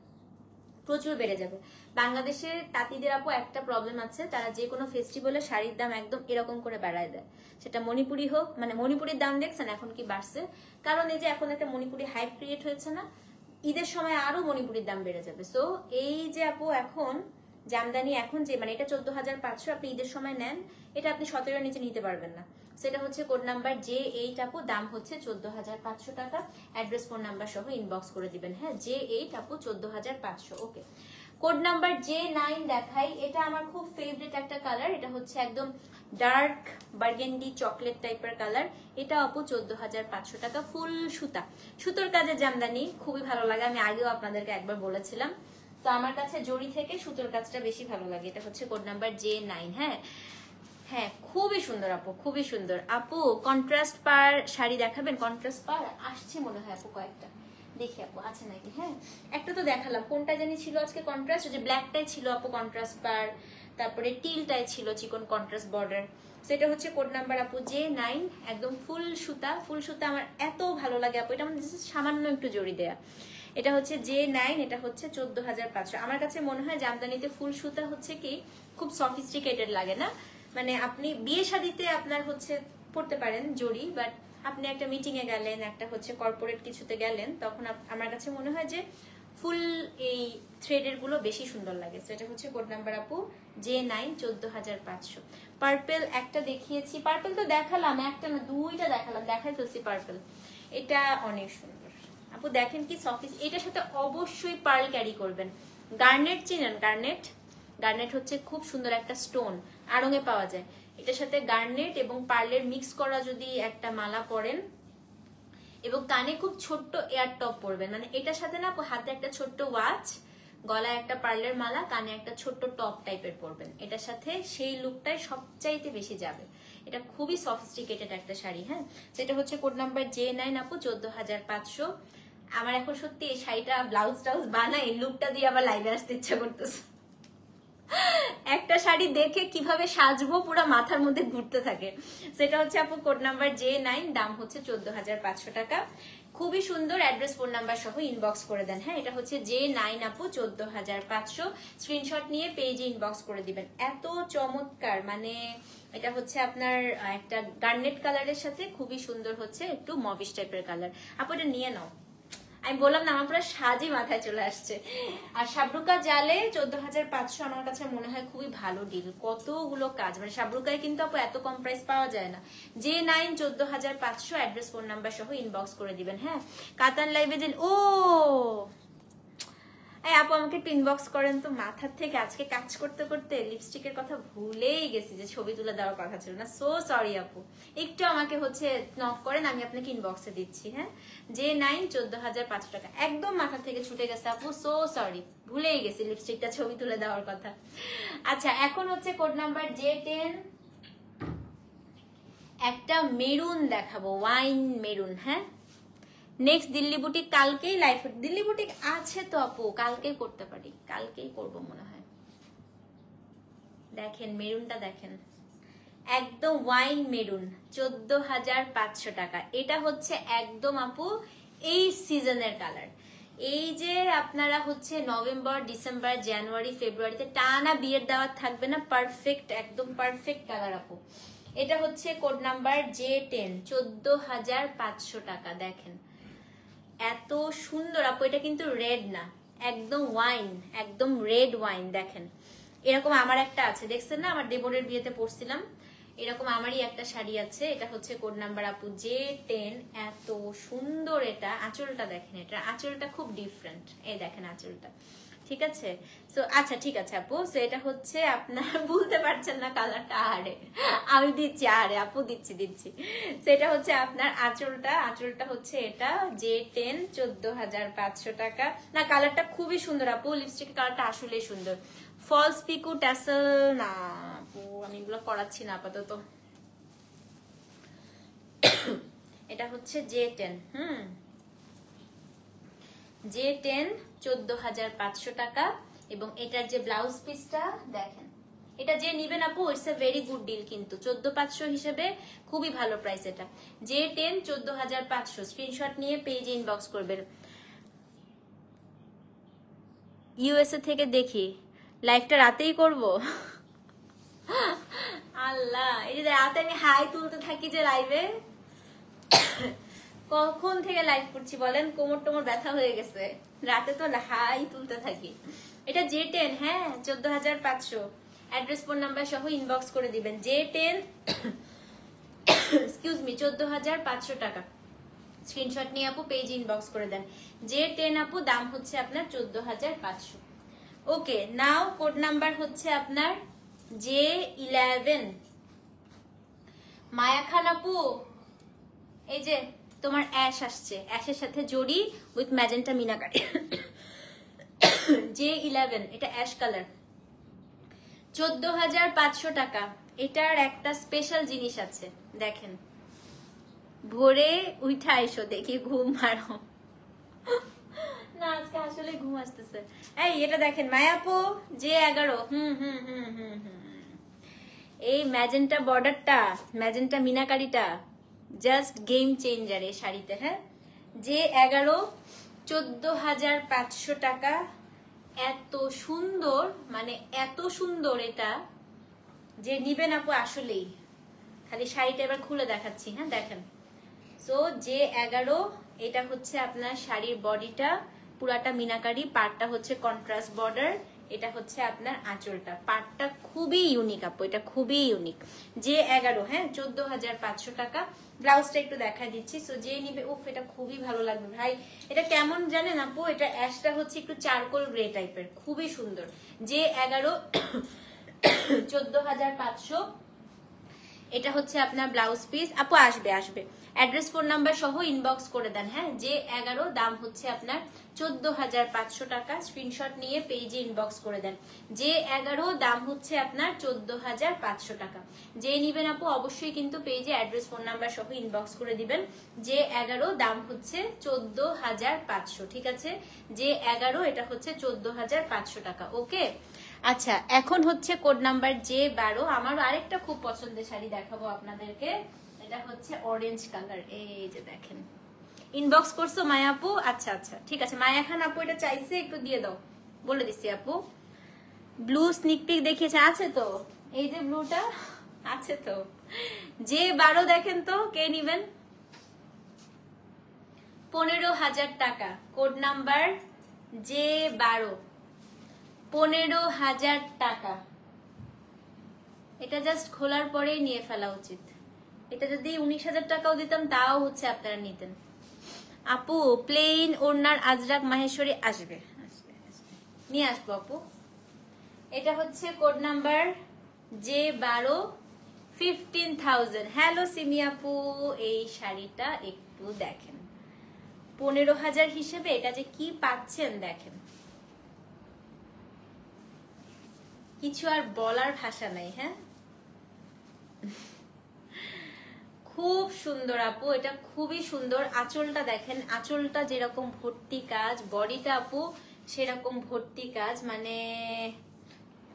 প্রচুর বেড়ে যাবে। বাংলাদেশের তাঁতিদের আপু একটা প্রবলেম আছে, তারা যে কোনো ফেস্টিভ্যালে শাড়ির দাম একদম এরকম করে বাড়ায় দেয়। সেটা মণিপুরি হোক, মানে মণিপুরির দাম দেখছেন এখন কি বাড়ছে, কারণ এই যে এখন একটা মণিপুরি হাইপ ক্রিয়েট হয়েছে না, ঈদের সময় আরো মণিপুরির দাম বেড়ে যাবে। সো এই যে আপু এখন জামদানি এখন যে মানে এটা 14,500, আপনি ঈদের সময় নেন, এটা আপনি 17 নিচে নিতে পারবেন না। সেটা হচ্ছে কোড নাম্বার J8 আপু, দাম হচ্ছে 14,500 টাকা। অ্যাড্রেস ফোন নাম্বার সহ ইনবক্স করে দিবেন। হ্যাঁ, J8 আপু 14,500। ওকে, কোড নাম্বার J9 দেখাই। এটা আমার খুব ফেভারিট একটা কালার, এটা হচ্ছে একদম ডার্ক বার্গেন্ডি চকলেট টাইপের কালার। এটা আপু 14,500 টাকা। ফুল সুতা, সুতোর কাজের জামদানি খুবই ভালো লাগে, আমি আগেও আপনাদেরকে একবার বলেছিলাম। তো আমার কাছে জড়ি থেকে সুতোর কাজটা বেশি ভালো লাগে। এটা হচ্ছে কোড নাম্বার J9। হ্যাঁ হ্যাঁ, খুবই সুন্দর আপু, খুবই সুন্দর। আপু কন্ট্রাস্ট পার শাড়ি দেখাবেন? কন্ট্রাস্ট পার আসছে মনে হয় আপু, কয়েকটা দেখি আপু আছে নাকি। হ্যাঁ, একটা তো দেখালাম, কোনটা জানি ছিল আজকে কন্ট্রাস্ট, যে ব্ল্যাকটাই ছিল আপু কন্ট্রাস্ট পার, তারপরে টিলটাই ছিল চিকন কন্ট্রাস্ট বর্ডার। সেটা হচ্ছে কোড নাম্বার আপু J9। একদম ফুল সুতা, ফুল সুতা আমার এত ভালো লাগে আপু, এটা আমাদের সামান্য একটু জড়ি দেয়া। এটা হচ্ছে J9, এটা হচ্ছে 14,500। আমার কাছে মনে হয় জামদানিতে ফুল সুতা হচ্ছে কি খুব সফিস্টিকেটেড লাগে না, মানে আপনি বিয়ে শাদিতে আপনার হচ্ছে পড়তে পারেন জড়ি, বাট আপনি একটা মিটিং এ গেলেন, একটা হচ্ছে কর্পোরেট কিছুতে গেলেন, তখন আমার কাছে মনে হয় যে ফুল এই থ্রেডের গুলো বেশি সুন্দর লাগে। সেটা হচ্ছে কোড নাম্বার আপু J9, 14,500। পার্পেল একটা দেখিয়েছি, পার্পেল তো দেখালাম, একটা না দুইটা দেখালাম, দেখাই ফেলছি পার্পেল। এটা অনেক সুন্দর আপু, দেখেন কি সফিস। এটার সাথে অবশ্যই পার্ল ক্যারি করবেন। গার্নেট চিনেন? গার্নেট, গার্নেট হচ্ছে খুব সুন্দর একটা স্টোন, আড়ঙে পাওয়া যায়। এটার সাথে গার্নেট এবং পার্লের মিক্স করা যদি একটা মালা পরেন, এবং কানে খুব ছোট্ট এয়ার টপ পরবেন, মানে এটার সাথে না হাতে একটা ছোট্ট ওয়াচ, গলায় একটা পার্লের মালা, কানে একটা ছোট্ট টপ টাইপের পরবেন, এটার সাথে সেই লুকটাই সবচাইতে বেশি যাবে। এটা খুবই সফিস্টিকেটেড একটা শাড়ি। হ্যাঁ, সেটা হচ্ছে কোড নাম্বার J9 আপু, 14,500। আমার এখন সত্যি এই শাড়িটা ব্লাউজ টাউজ বানাই, লুকটা দিয়ে আবার লাইভে আসতে ইচ্ছা করতেছে। একটা শাড়ি দেখে কিভাবে সাজবো পুরো মাথার মধ্যে ঘুরতে থাকে। সেটা হচ্ছে আপু কোড নাম্বার J9, দাম হচ্ছে 14,500 টাকা। খুবই সুন্দর, অ্যাড্রেস ফোন নাম্বার সহ ইনবক্স করে দেন। হ্যাঁ, এটা হচ্ছে J9 আপু, 14,500। স্ক্রিনশট নিয়ে পেজে ইনবক্স করে দিবেন। এত চমৎকার, মানে এটা হচ্ছে আপনার একটা গার্নেট কালারের সাথে খুবই সুন্দর হচ্ছে একটু মভিশ টাইপের কালার। আপু এটা নিয়ে নাও, আমি বললাম না আমার পুরো সাজই মাথায় চলে আসছে। আর শাবরুকা জালে 14,500 আমার কাছে মনে হয় খুবই ভালো ডিল। কতগুলো কাজ, মানে শাবরুকায় কিন্তু আপু এত কম প্রাইস পাওয়া যায় না। J9 14,500, অ্যাড্রেস ফোন নাম্বার সহ ইনবক্স করে দিবেন। হ্যাঁ কাতান লাইভে যে ও আপু আমাকে একটু ইনবক্স করেন তো, মাথার থেকে আজকে কাজ করতে করতে লিপস্টিকের কথা ভুলেই গেছি যে ছবি তুলে দেওয়ার কথা ছিল না। সো সরি আপু, একটু আমাকে হচ্ছে নক করেন, আমি আপনাকে ইনবক্সে দিচ্ছি। হ্যাঁ J9 14,500 টাকা, একদম মাথা থেকে ছুটে গেছে আপু, সো সরি, ভুলেই গেছি লিপস্টিকটা ছবি তুলে দেওয়ার কথা। আচ্ছা এখন হচ্ছে কোড নাম্বার J10, একটা মেরুন দেখাবো, ওয়াইন মেরুন। হ্যাঁ নেক্সট দিল্লি বুটিক কালকেই লাইভ, দিল্লি বুটিক আছে তো আপু, কালকেই করতে পারি, কালকেই করব মনে হয়। দেখেন মেরুনটা দেখেন, একদম ওয়াইন মেরুন, 14,500 টাকা। এটা হচ্ছে একদম আপু এই সিজনের কালার। এই যে আপনারা হচ্ছে নভেম্বর, ডিসেম্বর, জানুয়ারি, ফেব্রুয়ারিতে টানা বিয়ের দাওয়াত থাকবে না, পারফেক্ট, একদম পারফেক্ট কালার আপু। এটা হচ্ছে কোড নাম্বার J10, 14,500 টাকা। দেখেন এত সুন্দর আপু, এটা কিন্তু রেড না, একদম ওয়াইন, একদম রেড ওয়াইন। দেখেন এরকম আমার একটা আছে, দেখছেন না আমার দেবরের বিয়েতে পরছিলাম, এরকম আমারই একটা শাড়ি আছে। এটা হচ্ছে কোড নাম্বার আপু J10, এত সুন্দর। এটা আঁচলটা দেখেন, এটা আঁচলটা খুব ডিফারেন্ট, এই দেখেন আঁচলটা, ঠিক আছে। সো আচ্ছা ঠিক আছে আপু, সো এটা হচ্ছে আপনার বলতে পারছেন না কালারটা, আরে আমি দিচ্ছি, আরে আপু দিচ্ছি। সেটা হচ্ছে আপনার আঁচলটা, আঁচলটা হচ্ছে এটা J10, 14,500 টাকা। না কালারটা খুবই সুন্দর আপু, লিপস্টিকের কালারটা আসলেই সুন্দর। ফলস পিকু ট্যাসেল না আপু, আমি এগুলো করাচ্ছি না আপাতত। এটা হচ্ছে J10, J10, 14,500 টাকা। এবং এটার যে ব্লাউজ পিসটা দেখেন, এটা যে নিবেন আপু it's a very good deal, কিন্তু 14,500 হিসেবে খুবই ভালো প্রাইস। এটা J10, 14,500, স্ক্রিনশট নিয়ে পেজে ইনবক্স করবেন। ইউএসএ থেকে দেখি, লাইভটা রাতেই করব। আল্লাহ, এই যে রাতে আমি হাই তুলতে থাকি যে লাইভে, কখন থেকে লাইভ করছি বলেন, কোমর টোমর ব্যথা হয়ে গেছে, রাতে তো হাই তুলতে থাকি। এটা J10, হ্যাঁ 14,500, অ্যাড্রেস ফোন নাম্বার সহ ইনবক্স করে দিবেন। J10 এক্সকিউজ মি 14,500 টাকা, স্ক্রিনশট নিয়ে আপু পেজ ইনবক্স করে দেন। J10 আপু দাম হচ্ছে আপনার 14,500। ওকে নাও কোড নাম্বার হচ্ছে আপনার J11, মায়া খান আপু, এই যে তোমার অ্যাশ আসছে, অ্যাশের সাথে জড়ি উইথ ম্যাজেন্টা মিনাকারি। J11, এটা অ্যাশ কালার, 14,500 টাকা। এটার একটা স্পেশাল জিনিস আছে, দেখেন ভোরে উঠা এসো দেখি ঘুম মারো না, আজকে আসলে ঘুম আসতেছে। এই এটা দেখেন মায়াপু J11, এই ম্যাজেন্টা বর্ডারটা, ম্যাজেন্টা মিনাকারিটা জাস্ট গেম চেঞ্জার এই শাড়িতে। হ্যাঁ J11, 14,500 টাকা। এত সুন্দর, মানে এত সুন্দর, এটা যে নিবেন আপু আসলেই। খালি শাড়িটা এবার খুলে দেখাচ্ছি, হ্যাঁ দেখেন। সো J11, এটা হচ্ছে আপনার শাড়ির বডিটা পুরাটা মিনাকারি, পার্টটা হচ্ছে কন্ট্রাস্ট বর্ডার, এটা হচ্ছে আপনার আঁচলটা, পার্টটা খুবই ইউনিক আপু, এটা খুবই ইউনিক। J11, হ্যাঁ 14,500 টাকা। ব্লাউজটা একটু দেখাই দিচ্ছি। সো যে নিবে, উফ এটা খুবই ভালো লাগবে ভাই। এটা কেমন জানেন আপু, এটা অ্যাশটা হচ্ছে একটু চারকোল গ্রে টাইপের, খুবই সুন্দর। J11, 14,500। এটা হচ্ছে আপনার ব্লাউজ পিস আপু, আসবে অ্যাড্রেস ফোন নাম্বার সহ ইনবক্স করে দেন। হ্যাঁ J11 দাম হচ্ছে আপনার 14,500 টাকা, স্ক্রিনশট নিয়ে পেজে ইনবক্স করে দেন। J11 দাম হচ্ছে আপনার 14,500 টাকা। যে নিবেন আপু অবশ্যই কিন্তু পেজে অ্যাড্রেস ফোন নাম্বার সহ ইনবক্স করে দিবেন। J11 দাম হচ্ছে 14,500, ঠিক আছে। J11 এটা হচ্ছে 14,500 টাকা। ওকে আচ্ছা এখন হচ্ছে কোড নাম্বার J12, আমারও আরেকটা খুব পছন্দের শাড়ি দেখাবো আপনাদেরকে। এটা হচ্ছে অরেঞ্জ কালার, এই যে দেখেন। ইনবক্স করছো মায়া আপু? আচ্ছা ঠিক আছে, মায়া খান আপু এটা চাইছে, একটু দিয়ে দাও, বলে দিচ্ছি আপু। ব্লু স্নিক পিক দেখিয়েছে, আছে তো, এই যে ব্লুটা আছে তো। J12 দেখেন তো কে নিবেন। 15,000 টাকা, কোড নাম্বার J12, 15,000 টাকা। এটা জাস্ট খোলার পরেই নিয়ে ফেলা উচিত। এটা যদি 19,000 টাকাও দিতাম তাও হচ্ছে আপনারা নিতেন। আপু প্লেন ওড়নার আজরাক মাহেশ্বরী আসবে, নিয়ে আসবো আপু। এটা হচ্ছে code number J12, 15,000। Hello Simi আপু, এই শাড়িটা একটু দেখেন, 15,000 হিসেবে এটা যে কি পাচ্ছেন দেখেন, কিছু আর বলার ভাষা নাই। হ্যাঁ, খুব সুন্দর আপু, এটা খুবই সুন্দর। আঁচলটা দেখেন, আঁচলটা যেরকম ভর্তি কাজ, বডিটা আপু সেরকম ভর্তি কাজ, মানে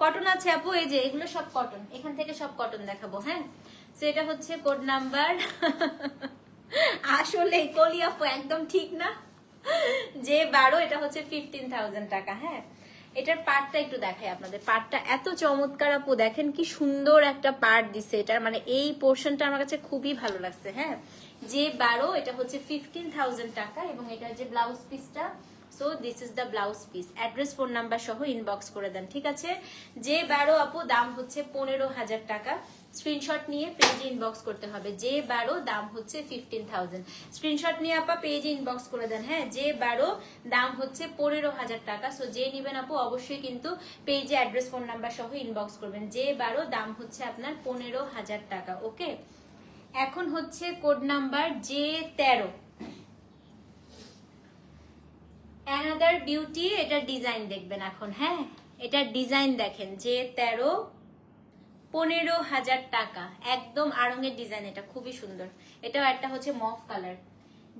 কটন আছে আপু, এই যে এগুলো সব কটন, এখান থেকে সব কটন দেখাবো। হ্যাঁ, তো এটা হচ্ছে কোড নাম্বার আসলে কলি আপু একদম ঠিক না, J12, এটা হচ্ছে 15,000 টাকা। হ্যাঁ, এটার পার্টটা একটু দেখাই আপনাদের, পার্টটা এত চমৎকার আপু, দেখেন কি সুন্দর একটা পার্ট দিছে এটার, মানে এই পোর্শনটা আমার কাছে খুবই ভালো লাগছে। হ্যাঁ, J12, এটা হচ্ছে 15,000 টাকা এবং এটার যে ব্লাউজ পিসটা, so this is the blouse piece. Address phone number সহ ইনবক্স করে দেন, ঠিক আছে। J12 আপু দাম হচ্ছে 15,000 টাকা, স্ক্রিনশট নিয়ে পেজে ইনবক্স করতে হবে। J12 দাম হচ্ছে 15,000, স্ক্রিনশট নিয়ে আপা পেজে ইনবক্স করে দেন। হ্যাঁ, J12 দাম হচ্ছে 15,000 টাকা। সো যে নিবেন আপু অবশ্যই কিন্তু পেজে অ্যাড্রেস ফোন নাম্বার সহ ইনবক্স করবেন। J12 দাম হচ্ছে আপনার 15,000 টাকা। ওকে, এখন হচ্ছে code number J13, another beauty. এটার ডিজাইন দেখবেন এখন। হ্যাঁ, এটার ডিজাইন দেখেন, J13, 15,000 টাকা, একদম আড়ঙের ডিজাইন, এটা খুবই সুন্দর। এটাও একটা হচ্ছে মফ কালার।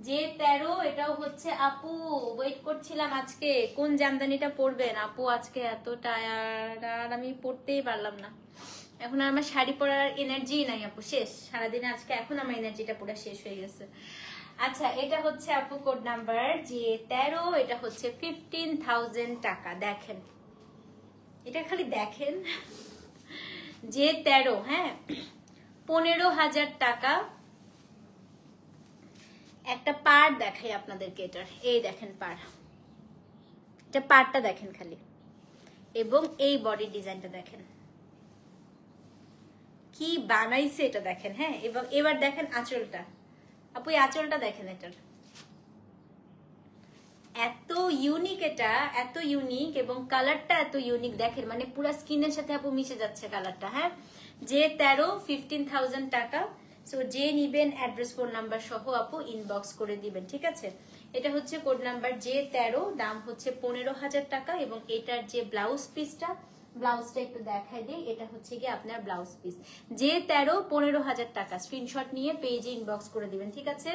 J13, এটাও হচ্ছে আপু ওয়েট করছিলাম আজকে কোন জামদানিটা পরবেন আপু, আজকে এত টায়ার্ড আর আমি পরতেই পারলাম না। এখন আর আমার শাড়ি পরার এনার্জি নাই আপু, শেষ সারাদিনে আজকে, এখন আমার এনার্জিটা পুরো শেষ হয়ে গেছে। আচ্ছা, এটা হচ্ছে আপু কোড নাম্বার J13, এটা হচ্ছে 15,000 টাকা। দেখেন, এটা খালি দেখেন, J13, হ্যাঁ, 15,000 টাকা। একটা পাড় দেখাই আপনাদেরকে এটার, এই দেখেন পাড়, এটা পাড়টা দেখেন খালি, এবং এই বডি ডিজাইনটা দেখেন কি বানাইছে এটা দেখেন। হ্যাঁ, এবং এবার দেখেন আঁচলটা আপু, এই আঁচলটা দেখেন, এটার এত ইউনিক, এটা এত ইউনিক এবং কালারটা এত ইউনিক দেখেন, মানে পুরো স্কিনের সাথে আপু মিশে যাচ্ছে কালারটা। হ্যাঁ, J13, 15,000 টাকা। সো যে নিবেন অ্যাড্রেস ফোন নাম্বার সহ আপু ইনবক্স করে দিবেন, ঠিক আছে। এটা হচ্ছে কোড নাম্বার J13, দাম হচ্ছে 15,000 টাকা এবং এটার যে ব্লাউজ পিসটা, ব্লাউজটা একটু দেখাই দিই, এটা হচ্ছে গিয়ে আপনার ব্লাউজ পিস। J13, 15,000 টাকা, স্ক্রিনশট নিয়ে পেজে ইনবক্স করে দিবেন, ঠিক আছে।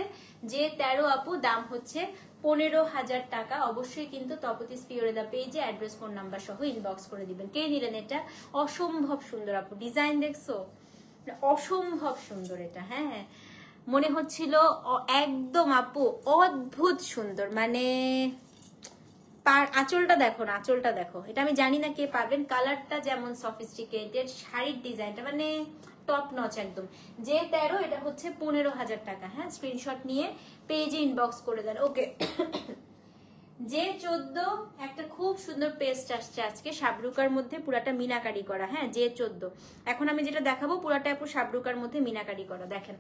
J13 আপু দাম হচ্ছে 15,000 টাকা। অবশ্যই কিন্তু তপতিস পিওরেদা পেজে অ্যাড্রেস ফোন নাম্বার সহ ইনবক্স করে দিবেন। কে নিলেন এটা? অসম্ভব সুন্দর আপু, ডিজাইন দেখছো, অসম্ভব সুন্দর এটা। হ্যাঁ, মনে হচ্ছিল একদম আপু অদ্ভুত সুন্দর, মানে আঁচলটা দেখো না, আঁচলটা দেখো, এটা আমি জানি না কে পারবেন। কালারটা যেমন সফিস্টিকেটেড, শাড়ির ডিজাইনটা মানে টপ নচ একদম। J13, এটা হচ্ছে 15,000 টাকা। হ্যাঁ, স্ক্রিনশট নিয়ে পেজে ইনবক্স করে দেন। ওকে, J14, একটা খুব সুন্দর পেস্ট আসছে আজকে সাবরুকার মধ্যে, পুরাটা মিনাকারি করা। হ্যাঁ, J14, এখন আমি যেটা দেখাবো পুরাটা আপু সাবরুকার মধ্যে মিনাকারি করা। দেখেন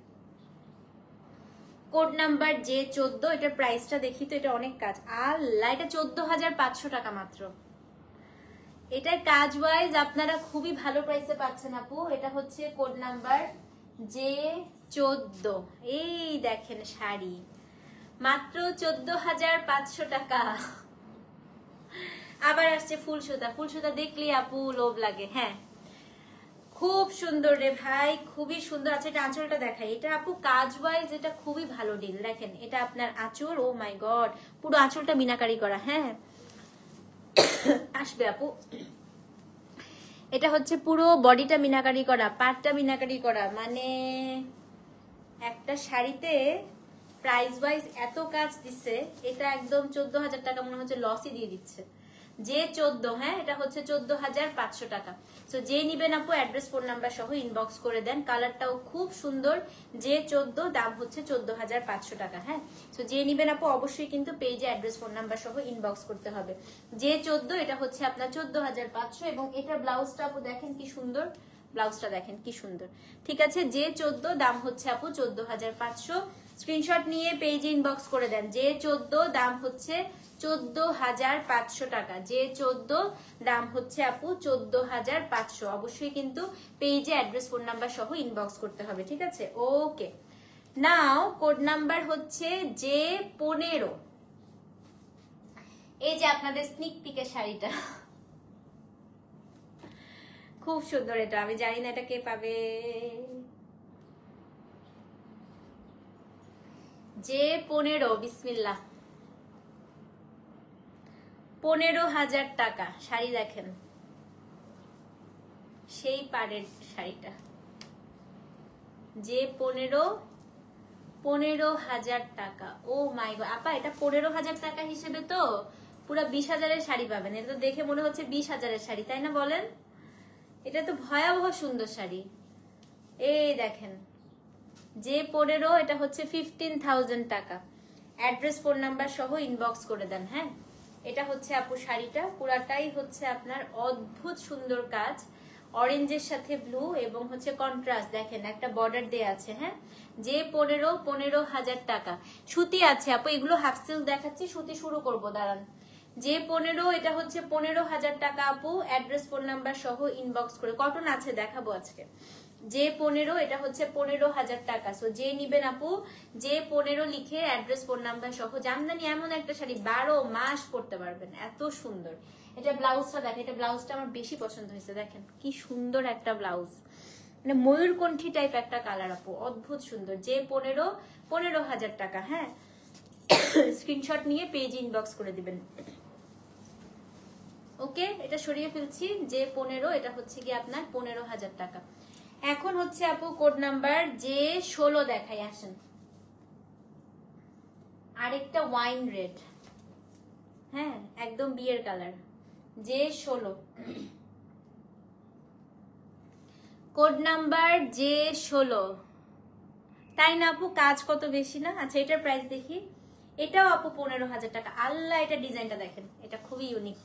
কোড নাম্বার J14, এটার প্রাইসটা দেখি তো, এটা অনেক কাজ, আল্লাহ, এটা 14,500 টাকা মাত্র। এটার কাজ ওয়াইজ আপনারা খুবই ভালো প্রাইসে পাচ্ছেন আপু। এটা হচ্ছে কোড নাম্বার J14, এই দেখেন শাড়ি মাত্র 14,500 টাকা। আবার আসছে ফুল সুতা, ফুল সুতা দেখলে আপু লোভ লাগে। হ্যাঁ, খুব সুন্দর রে ভাই, খুবই সুন্দর আছে। এটা আঁচলটা দেখাই, এটা আপু কাজ ওয়াইজ এটা খুবই ভালো ডিল। দেখেন এটা আপনার আঁচল, ও মাই গড, পুরো আঁচলটা মিনাকারি করা। হ্যাঁ, আসবে আপু, এটা হচ্ছে পুরো বডিটা মিনাকারি করা, পাটটা মিনাকারি করা, মানে একটা শাড়িতে প্রাইস ওয়াইজ এত কাজ দিচ্ছে, এটা একদম 14,000 টাকা মনে হচ্ছে লসই দিয়ে দিচ্ছে। যে 14, হ্যাঁ এটা হচ্ছে 14,500 টাকা। তো যে নিবেন আপু অ্যাড্রেস ফোন নাম্বার সহ ইনবক্স করে দেন। কালারটাও খুব সুন্দর। যে 14, দাম হচ্ছে 14,500 টাকা। হ্যাঁ, তো যে নিবেন আপু অবশ্যই কিন্তু পেজে অ্যাড্রেস ফোন নাম্বার সহ ইনবক্স করতে হবে। যে 14, এটা হচ্ছে আপনার 14,500 এবং এটা ব্লাউজটা আপু দেখেন কি সুন্দর, ব্লাউজটা দেখেন কি সুন্দর। ঠিক আছে, যে 14, দাম হচ্ছে আপু 14,500। স্ক্রিনশট নিয়ে পেজে ইনবক্স করে দেন। যে 14, দাম হচ্ছে 14,500 টাকা। যে 14, দাম হচ্ছে আপু 14,500। অবশ্যই কিন্তু পেজে অ্যাড্রেস ফোন নাম্বার সহ ইনবক্স করতে হবে। ঠিক আছে, ওকে। নাও কোড নাম্বার হচ্ছে যে 15। এই যে আপনাদের স্নিক পিকের শাড়িটা খুব সুন্দর। এটা আমি জানি না এটা কে পাবে। যে 15, বিসমিল্লাহ। 15,000 টাকা শাড়ি দেখেন, সেই পাড়ের শাড়িটা। যে 15,000 টাকা। ও মাই গড আপা, এটা 15,000 টাকা হিসেবে তো পুরো 20,000-এর শাড়ি পাবেন। এটা তো দেখে মনে হচ্ছে 20,000-এর শাড়ি, তাই না বলেন? এটা তো ভয়াবহ সুন্দর শাড়ি। এই দেখেন, যে 15, এটা হচ্ছে 15,000 টাকা। অ্যাড্রেস ফোন নাম্বার সহ ইনবক্স করে দেন। হ্যাঁ, এটা হচ্ছে আপু শাড়িটা, পুরাটাই হচ্ছে আপনার অদ্ভুত সুন্দর কাজ। অরেঞ্জের সাথে ব্লু এবং হচ্ছে কন্ট্রাস্ট, দেখেন একটা বর্ডার দেয়া আছে। হ্যাঁ, যে 15,000 টাকা। সুতি আছে আপু, এগুলো হাফ সিল্ক দেখাচ্ছি, সুতি শুরু করব, দাঁড়ান। যে 15, এটা হচ্ছে 15,000 টাকা আপু। অ্যাড্রেস ফোন নাম্বার সহ ইনবক্স করে, কটন আছে দেখাবো আজকে। যে 15, এটা হচ্ছে 15,000 টাকা। সো যে নিবেন আপু যে 15 লিখে অ্যাড্রেস ফোন নাম্বার সহ। জামদানি এমন একটা শাড়ি 12 মাস পরতে পারবেন, এত সুন্দর। এটা ব্লাউজটা দেখেন, এটা ব্লাউজটা আমার বেশি পছন্দ হয়েছে। দেখেন কি সুন্দর একটা ব্লাউজ, মানে ময়ূরকণ্ঠী টাইপ একটা কালার আপু, অদ্ভুত সুন্দর। যে 15,000 টাকা। হ্যাঁ, স্ক্রিনশট নিয়ে পেজ ইনবক্স করে দিবেন। ওকে, এটা সরিয়ে ফেলছি। যে 15, এটা হচ্ছে কি আপনার 15,000 টাকা। এখন হচ্ছে আপু কোড নাম্বার যে 16 দেখাই, আসেন। আরেকটা ওয়াইন রেড, হ্যাঁ একদম বিয়ের কালার। যে 16, কোড নাম্বার যে 16। তাই না আপু, কাজ কত বেশি না? আচ্ছা, এটার প্রাইস দেখি। এটাও আপু 15,000 টাকা। আল্লাহ, এটা ডিজাইনটা দেখেন, এটা খুবই ইউনিক।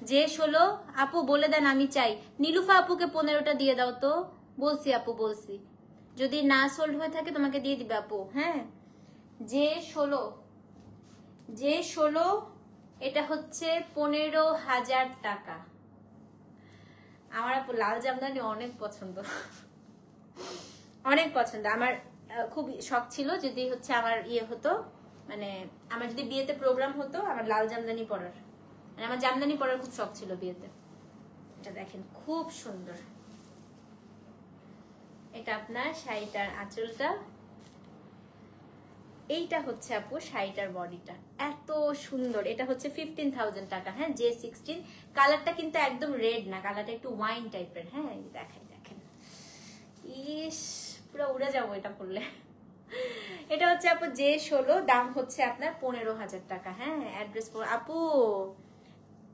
যে 16 আপু বলে দেন আমি চাই। নীলুফা আপুকে 15টা দিয়ে দাও তো। বলছি আপু, বলছি, যদি না সোল্ড হয়ে থাকে তোমাকে দিয়ে দিবে আপু। হ্যাঁ, যে 16, যে 16, এটা হচ্ছে 15,000 টাকা। আমার আপু লাল জামদানি অনেক পছন্দ, অনেক পছন্দ। আমার খুব শখ ছিল যদি হচ্ছে আমার ইয়ে হতো, মানে আমার যদি বিয়েতে প্রোগ্রাম হতো, আমার লাল জামদানি পরার, মানে আমার জামদানি পরার খুব শখ ছিল বিয়েতে। এটা দেখেন খুব সুন্দর। এটা আপনার শাড়িটার আঁচলটা, এইটা হচ্ছে আপু শাড়িটার বডিটা, এত সুন্দর। এটা হচ্ছে 15,000 টাকা। হ্যাঁ, যে 16। কালারটা কিন্তু একদম রেড না, কালারটা একটু ওয়াইন টাইপের। হ্যাঁ, দেখাই, দেখেন, ইস পুরো উড়ে যাবো এটা পরলে। এটা হচ্ছে আপু যে 16, দাম হচ্ছে আপনার 15,000 টাকা। হ্যাঁ, অ্যাড্রেস আপু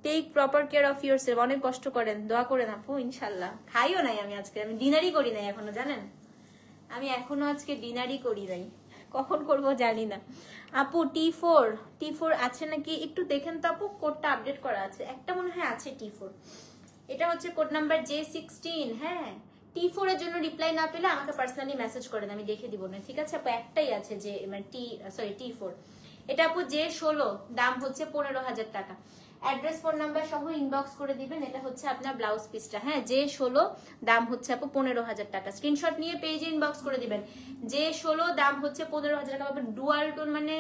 take proper care of yourself. অনেক কষ্ট করেন, দোয়া করেন আপু, ইনশাল্লাহ। খাইও নাই আমি আজকে, আমি ডিনারই করি নাই এখনো, জানেন? আমি এখনো আজকে ডিনারই করি নাই, কখন করব জানি না। আপু T4 আছে নাকি একটু দেখেন তো আপু, কোডটা আপডেট করা আছে একটা মনে হয় আছে T4। এটা হচ্ছে কোড নাম্বার J16। হ্যাঁ, T4 এর জন্য রিপ্লাই না পেলে আমাকে পার্সোনালি মেসেজ করেন, আমি দেখে দিব না। ঠিক আছে আপু, একটাই আছে যে মানে T4। এটা আপু J16, দাম হচ্ছে 15,000 টাকা। অ্যাড্রেস ফোন নাম্বার সহ ইনবক্স করে দিবেন। এটা হচ্ছে আপনার ব্লাউজ পিসটা। হ্যাঁ, J16, দাম হচ্ছে আপু 15,000 টাকা। স্ক্রিনশট নিয়ে পেজে ইনবক্স করে দিবেন। J16, দাম হচ্ছে 15,000 টাকা। ডুয়াল টোন, মানে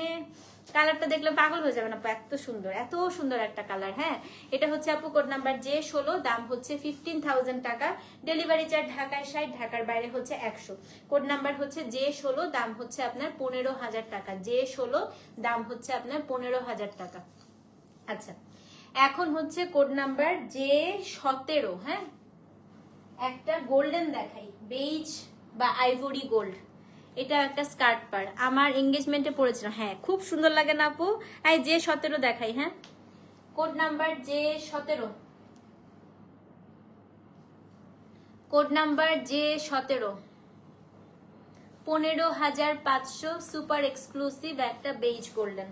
কালারটা দেখলে পাগল হয়ে যাবেন আপু, এত সুন্দর, এত সুন্দর একটা কালার। হ্যাঁ, এটা হচ্ছে আপু কোড নাম্বার J16, দাম হচ্ছে 15,000 টাকা। ডেলিভারি চার্জ ঢাকায় 60, ঢাকার বাইরে হচ্ছে 100। কোড নাম্বার হচ্ছে J16, দাম হচ্ছে আপনার 15,000 টাকা। J16, দাম হচ্ছে আপনার 15,000 টাকা। আচ্ছা, এখন হচ্ছে কোড নাম্বার J17। হ্যাঁ, একটা গোল্ডেন দেখাই, বেজ বা আইভরি গোল্ড। এটা একটা স্কার্ট পার, আমার এঙ্গেজমেন্টে পরেছিলাম। হ্যাঁ, খুব সুন্দর লাগে না আপু? এই J17 দেখাই। হ্যাঁ, code number J17, code number J17, 15,500 super exclusive একটা বেজ গোল্ডেন।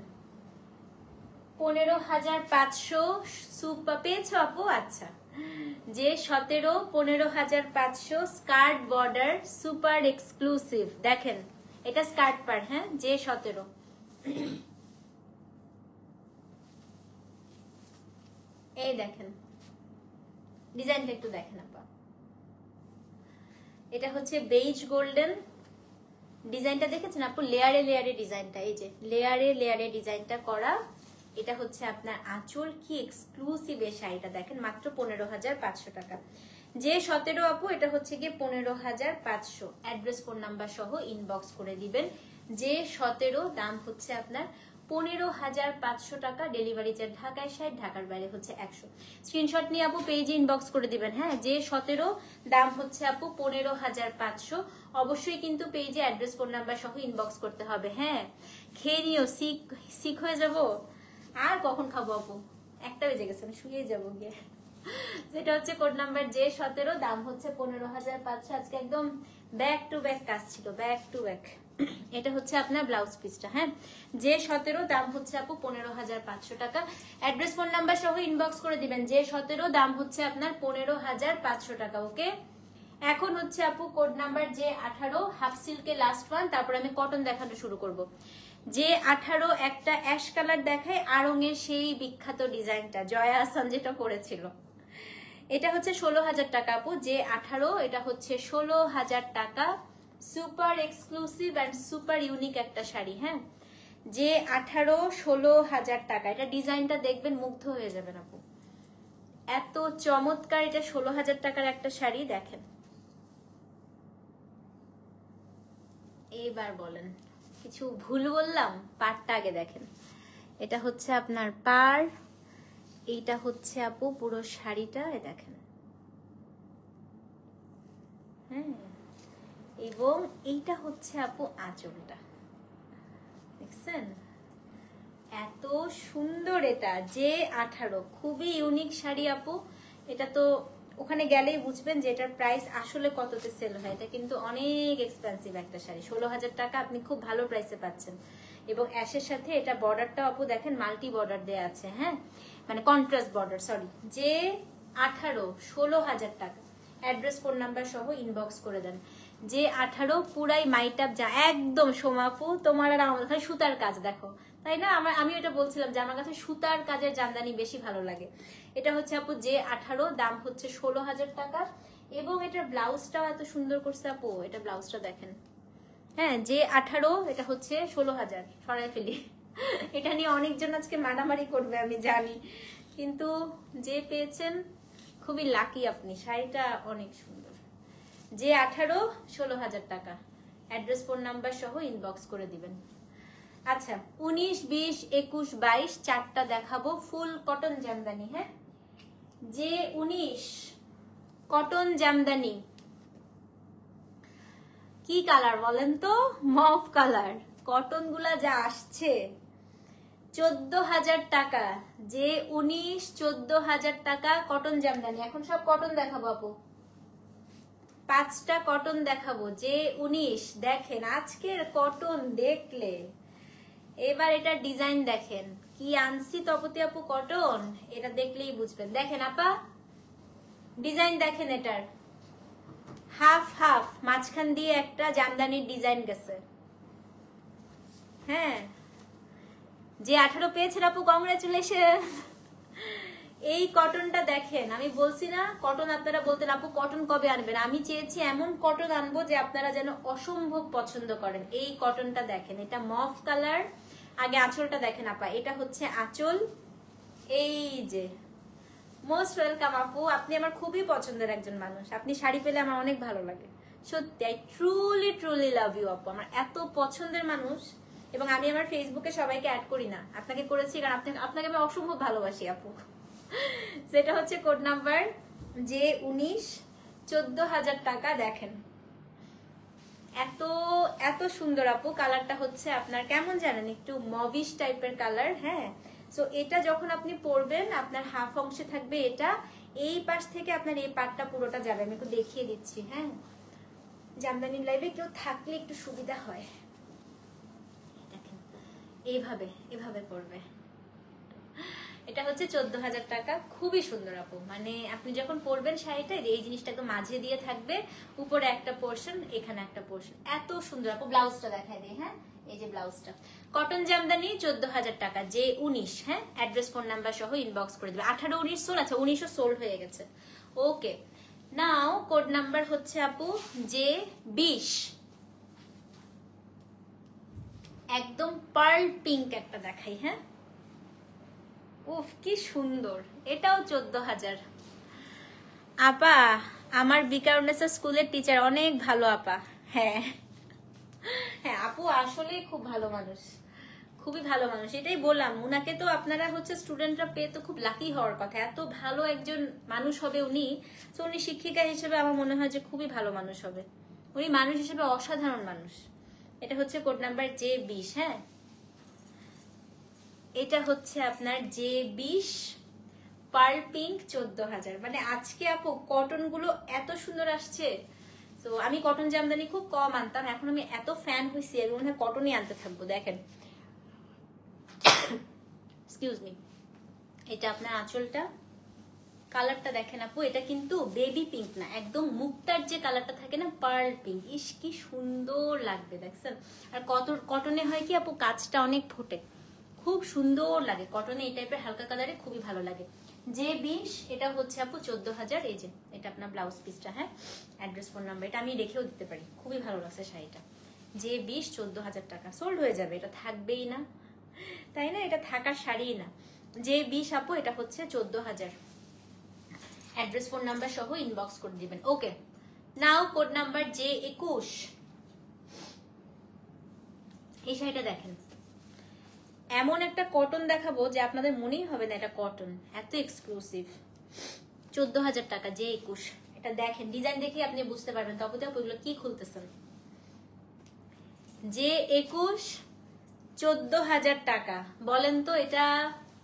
15,500 সুপার পেয়েছো আপু? আচ্ছা, J17, 15,500 skirt border super exclusive. দেখেন এটা স্কার্ট পার, হ্যাঁ, J17। এই দেখেন ডিজাইনটা একটু দেখেন আপা, এটা হচ্ছে বেজ গোল্ডেন। ডিজাইনটা দেখেছেন আপু? লেয়ারে লেয়ারে ডিজাইনটা, এই যে লেয়ারে লেয়ারে ডিজাইনটা করা। এটা হচ্ছে আপনার আঁচল, কি এক্সক্লুসিভ এই শাড়িটা দেখেন, মাত্র 15,500 টাকা। J17 আপু, এটা হচ্ছে গিয়ে 15,500। অ্যাড্রেস ফোন নাম্বার সহ ইনবক্স করে দিবেন। J17 দাম হচ্ছে আপনার 15,500 টাকা। ডেলিভারি চার্জ ঢাকায় 60, ঢাকার বাইরে হচ্ছে 100। স্ক্রিনশট নিয়ে আপু পেজে ইনবক্স করে দিবেন। হ্যাঁ, J17 দাম হচ্ছে আপু 15,500। অবশ্যই কিন্তু পেজে অ্যাড্রেস ফোন নাম্বার সহ ইনবক্স করতে হবে। হ্যাঁ, খেয়ে নিও, সিক হয়ে যাবো। আর কখন খাবো আপু? 1টা বেজে গেছে, আমি শুয়ে যাবো গিয়ে। যেটা হচ্ছে কোড নাম্বার J17, দাম হচ্ছে 15,500। আজকে একদম ব্যাক টু ব্যাক কাজ ছিল, ব্যাক টু ব্যাক। এটা হচ্ছে আপনার ব্লাউজ পিসটা। হ্যাঁ, J17 দাম হচ্ছে আপু 15,500 টাকা। অ্যাড্রেস ফোন নাম্বার সহ ইনবক্স করে দিবেন। J17 দাম হচ্ছে আপনার 15,500 টাকা। ওকে, এখন হচ্ছে আপু কোড নাম্বার J18, হাফ সিল্কে লাস্ট ওয়ান, তারপর আমি কটন দেখানো শুরু করব। J18 একটা অ্যাশ কালার দেখায়, আড়ং-এর সেই বিখ্যাত ডিজাইনটা জয়া আহসান যেটা করেছিল। এটা হচ্ছে 16,000 টাকা আপু। J18 এটা হচ্ছে 16,000 টাকা। Super exclusive and super unique একটা শাড়ি। হ্যাঁ, J18 16,000 টাকা। এটা ডিজাইনটা দেখবেন মুগ্ধ হয়ে যাবেন আপু, এত চমৎকার। এটা 16,000 টাকার একটা শাড়ি। দেখেন, এইবার বলেন কিছু ভুল বললাম? পাড়টা আগে দেখেন। এটা হচ্ছে আপনার পাড়, এইটা হচ্ছে আপু পুরো শাড়িটা, দেখেন। হ্যাঁ, এবং এইটা হচ্ছে আপু আঁচলটা, দেখছেন? এত সুন্দর। এটা J18, খুবই ইউনিক শাড়ি আপু। এটা তো ওখানে গেলেই বুঝবেন যে এটার প্রাইস আসলে কততে সেল হয়। এটা কিন্তু অনেক এক্সপেন্সিভ একটা শাড়ি। 16,000 টাকা আপনি খুব ভালো প্রাইসে পাচ্ছেন। এবং অ্যাশের সাথে এটা বর্ডারটা আপু দেখেন মাল্টি বর্ডার দেয়া আছে। হ্যাঁ, মানে কন্ট্রাস্ট বর্ডার। সরি, J18 16,000 টাকা। অ্যাড্রেস ফোন নাম্বার সহ ইনবক্স করে দেন। J18 পুরাই মাইটাপ, যা একদম সোমাপু। তোমার আর আমার কাছে সুতার কাজ দেখো, তাই না? আমি এটা বলছিলাম যে আমার কাছে সুতার কাজের জামদানি বেশি ভালো লাগে। এটা হচ্ছে আপু J18, দাম হচ্ছে 16,000 টাকা। এবং এটার ব্লাউজটাও এত সুন্দর করছে আপু, এটা ব্লাউজটা দেখেন। হ্যাঁ, J18 এটা হচ্ছে 16,000। সরাই ফেলি, এটা নিয়ে অনেকজন আজকে মারামারি করবে আমি জানি, কিন্তু যে পেয়েছেন খুবই লাকি আপনি। শাড়িটা অনেক সুন্দর। J18 16,000 টাকা। অ্যাড্রেস ফোন নাম্বার সহ ইনবক্স করে দিবেন। আচ্ছা, 19, 20, 21, 22 চারটা দেখাবো ফুল কটন জামদানি। হ্যাঁ, J19 কটন জামদানি। কি কালার বলেন তো? মফ কালার। কটন গুলা যা আসছে, 14,000 টাকা। J19 14,000 টাকা কটন জামদানি। এখন সব কটন দেখাবো আপু, 5টা কটন দেখাবো। J19 দেখেন, আজকের কটন দেখলে এবার এটা ডিজাইন দেখেন কি আনছি তপতি আপু। কটন এটা দেখলেই বুঝবেন। দেখেন আপা, ডিজাইন দেখেন, এটার হাফ হাফ, মাঝখান দিয়ে একটা জামদানির ডিজাইন গেছে। হ্যাঁ, J18 পেয়েছেন আপু, কংগ্রেচুলেশন। এই কটনটা দেখেন, আমি বলছি না কটন, আপনারা বলতেন আপু কটন কবে আনবেন। আমি চেয়েছি এমন কটন আনবো যে আপনারা যেন অসম্ভব পছন্দ করেন। এই কটনটা দেখেন, এটা মফ কালার। আগে আঁচলটা দেখেন আপা, এটা হচ্ছে আঁচল। এই যে মোস্ট ওয়েলকাম আপু, আপনি আমার খুবই পছন্দের একজন মানুষ। আপনি শাড়ি পেলে আমার অনেক ভালো লাগে, সত্যি। I truly truly love you আপু, আমার এত পছন্দের মানুষ। এবং আমি আমার ফেসবুকে সবাইকে অ্যাড করি না, আপনাকে করেছি কারণ আপনাকে আমি অসম্ভব ভালোবাসি আপু। সেটা হচ্ছে কোড নাম্বার J19 14,000 টাকা। দেখেন এত এত সুন্দর আপু। কালারটা হচ্ছে আপনার কেমন জানেন, একটু মভিশ টাইপের কালার। হ্যাঁ, সো এটা যখন আপনি পরবেন আপনার হাফ অংশে থাকবে এটা, এই পাশ থেকে আপনার এই পাটটা পুরোটা যাবে। আমি একটু দেখিয়ে দিচ্ছি। হ্যাঁ, জামদানির লাইভে কেউ থাকলে একটু সুবিধা হয়। দেখেন এইভাবে এভাবে পরবে। এটা হচ্ছে 14,000 টাকা, খুবই সুন্দর আপু। মানে আপনি যখন পরবেন শাড়িটা এই জিনিসটা একদম মাঝে দিয়ে থাকবে, উপরে একটা পোর্শন, এখানে একটা পোর্শন, এত সুন্দর আপু। ব্লাউজটা দেখাই দিই। হ্যাঁ, এই যে ব্লাউজটা কটন জামদানি 14,000 টাকা, যে 19। হ্যাঁ, অ্যাড্রেস ফোন নাম্বার সহ ইনবক্স করে দেবে। 18 19 সোল, আচ্ছা 19ও সোল্ড হয়ে গেছে। ওকে, নাও কোড নাম্বার হচ্ছে আপু যে 20, একদম পার্ল পিঙ্ক একটা দেখাই। হ্যাঁ, উফ কি সুন্দর, এটাও 14,000। আপা আমার বিকারুনেসা স্কুলের টিচার, অনেক ভালো আপা। হ্যাঁ হ্যাঁ আপু আসলে খুব ভালো মানুষ, খুবই ভালো মানুষ। এটাই বললাম, উনাকে তো আপনারা হচ্ছে স্টুডেন্টরা পেয়ে তো খুব লাকি হওয়ার কথা, এত ভালো একজন মানুষ হবে উনি। তো উনি শিক্ষিকা হিসেবে আমার মনে হয় যে খুবই ভালো মানুষ হবে উনি, মানুষ হিসেবে অসাধারণ মানুষ। এটা হচ্ছে কোড নাম্বার যে 20। হ্যাঁ, এটা হচ্ছে আপনার যে 20 পার্ল পিঙ্ক 14,000। মানে আজকে আপু কটন গুলো এত সুন্দর আসছে। তো আমি কটন জামদানি খুব কম আনতাম, এখন আমি এত ফ্যান হয়েছি আমি মনে হয় কটনই আনতে থাকবো। দেখেন, এক্সকিউজ মি, এটা আপনার আঁচলটা, কালারটা দেখেন আপু, এটা কিন্তু বেবি পিঙ্ক না, একদম মুক্তার যে কালারটা থাকে না, পার্ল পিঙ্ক। ইস কি সুন্দর লাগবে দেখছেন। আর কটনে হয় কি আপু, কাজটা অনেক ফোটে, খুব সুন্দর লাগে কটনে। এই টাইপের হালকা কালারে খুবই ভালো লাগে। যে 20, এটা হচ্ছে আপু 14,000। এই যে এটা আপনার ব্লাউজ পিসটা। হ্যাঁ, অ্যাড্রেস ফোন নাম্বার এটা আমি রেখেও দিতে পারি। খুবই ভালো লাগছে শাড়িটা। যে 20 14,000 টাকা, সোল্ড হয়ে যাবে, এটা থাকবেই না, তাই না? এটা থাকার শাড়ি না। যে 20 আপু এটা হচ্ছে 14,000। অ্যাড্রেস ফোন নাম্বার সহ ইনবক্স করে দিবেন। ওকে, নাও কোড নাম্বার যে 21। এই শাড়িটা দেখেন, এমন একটা কটন দেখাবো যে আপনাদের মনেই হবে না এটা কটন, এত এক্সক্লুসিভ। 14,000 টাকা, যে 21। এটা দেখেন, ডিজাইন দেখে আপনি বুঝতে পারবেন তবে তো ওইগুলো কি খুলতেছেন। যে 21 14,000 টাকা, বলেন তো এটা